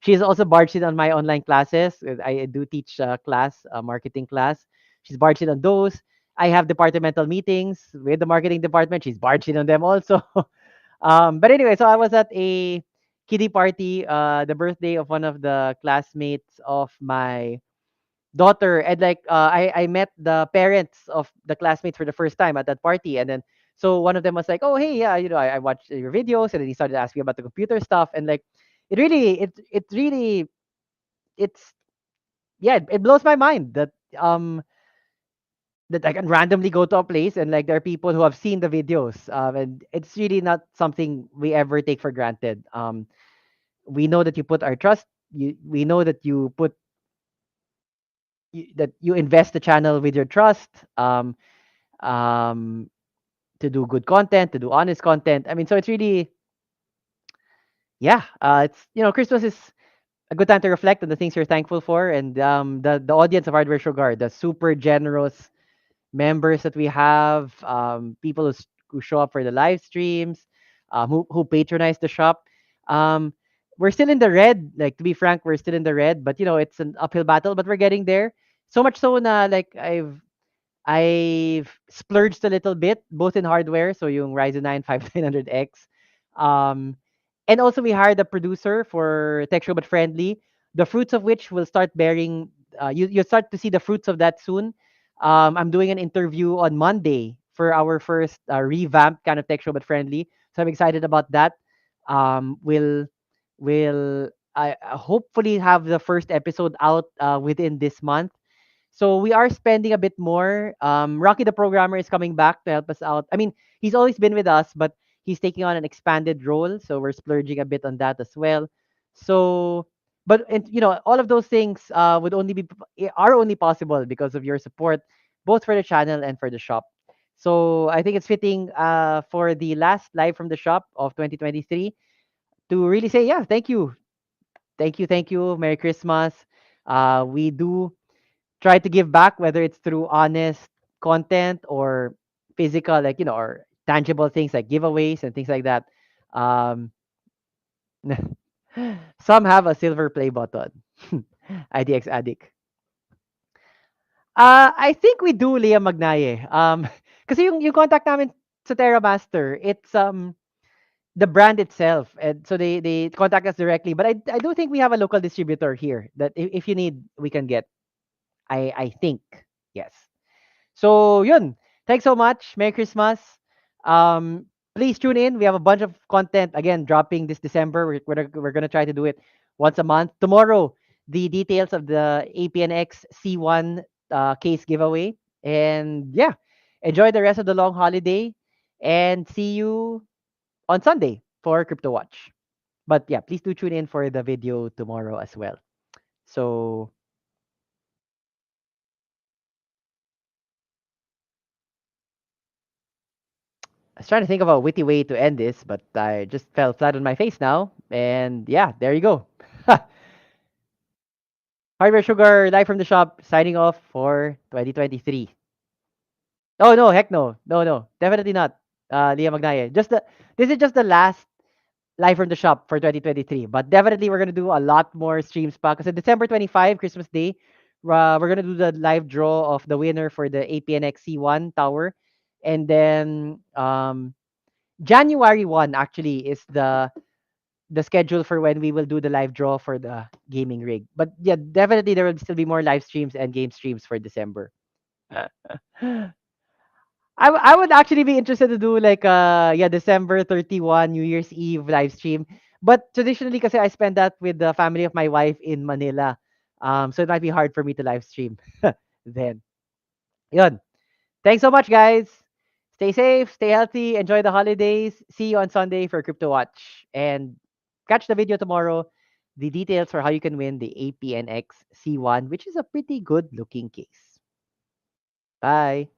She's also barged in on my online classes. I do teach a class, a marketing class. She's barged in on those. I have departmental meetings with the marketing department. She's barged in on them also. But anyway, so I was at a kiddie party, the birthday of one of the classmates of my daughter, and like I met the parents of the classmates for the first time at that party, and then so one of them was like, oh hey, yeah, I watched your videos, and then he started asking about the computer stuff, and like it really it's yeah, it blows my mind um that I can randomly go to a place and like there are people who have seen the videos, and it's really not something we ever take for granted. We know that you put our trust. We know that that you invest the channel with your trust, um, to do good content, to do honest content. I mean, so it's really, yeah, it's Christmas is a good time to reflect on the things you're thankful for, and the audience of Hardware Sugar, the super generous members that we have, people who show up for the live streams, who patronize the shop. Um, we're still in the red. Like, to be frank, we're still in the red, but it's an uphill battle, but we're getting there. So much so na like I've splurged a little bit, both in hardware, so yung Ryzen 9 5900X. Um, and also we hired a producer for Texture But Friendly, the fruits of which will start bearing, you'll start to see the fruits of that soon. I'm doing an interview on Monday for our first revamped kind of Texture But Friendly. So I'm excited about that. We'll I hopefully have the first episode out within this month. So we are spending a bit more. Rocky the programmer is coming back to help us out. I mean, he's always been with us, but he's taking on an expanded role, so we're splurging a bit on that as well. So, but and all of those things are only possible because of your support, both for the channel and for the shop. So I think it's fitting for the last live from the shop of 2023 to really say, yeah, thank you, thank you, Merry Christmas. We do try to give back, whether it's through honest content or physical, like or tangible things like giveaways and things like that. Um, some have a silver play button. IDX addict. I think we do, Leah Magnaye. Kasi yung contact namin sa TerraMaster, it's the brand itself, and so they contact us directly. But I do think we have a local distributor here that if you need, we can get. I think, yes. So yun. Thanks so much. Merry Christmas. Please tune in. We have a bunch of content again dropping this December. We're gonna try to do it once a month. Tomorrow, the details of the APNX C1 case giveaway. And yeah, enjoy the rest of the long holiday and see you on Sunday for Crypto Watch. But yeah, please do tune in for the video tomorrow as well. So I was trying to think of a witty way to end this, but I just fell flat on my face now. And yeah, there you go. Hardware Sugar, live from the shop, signing off for 2023. Oh no, heck no. No, no. Definitely not. Leah Magnaye. This is just the last live from the shop for 2023. But definitely we're gonna do a lot more streams pa. Kasi December 25, Christmas Day, we're gonna do the live draw of the winner for the APNX C1 tower. And then January 1 actually is the schedule for when we will do the live draw for the gaming rig. But yeah, definitely there will still be more live streams and game streams for December. I would actually be interested to do like yeah, December 31 New Year's Eve live stream. But traditionally kasi I spend that with the family of my wife in Manila. So it might be hard for me to live stream then. Yun. Thanks so much, guys. Stay safe, stay healthy, enjoy the holidays. See you on Sunday for Crypto Watch. And catch the video tomorrow. The details for how you can win the APNX C1, which is a pretty good looking case. Bye.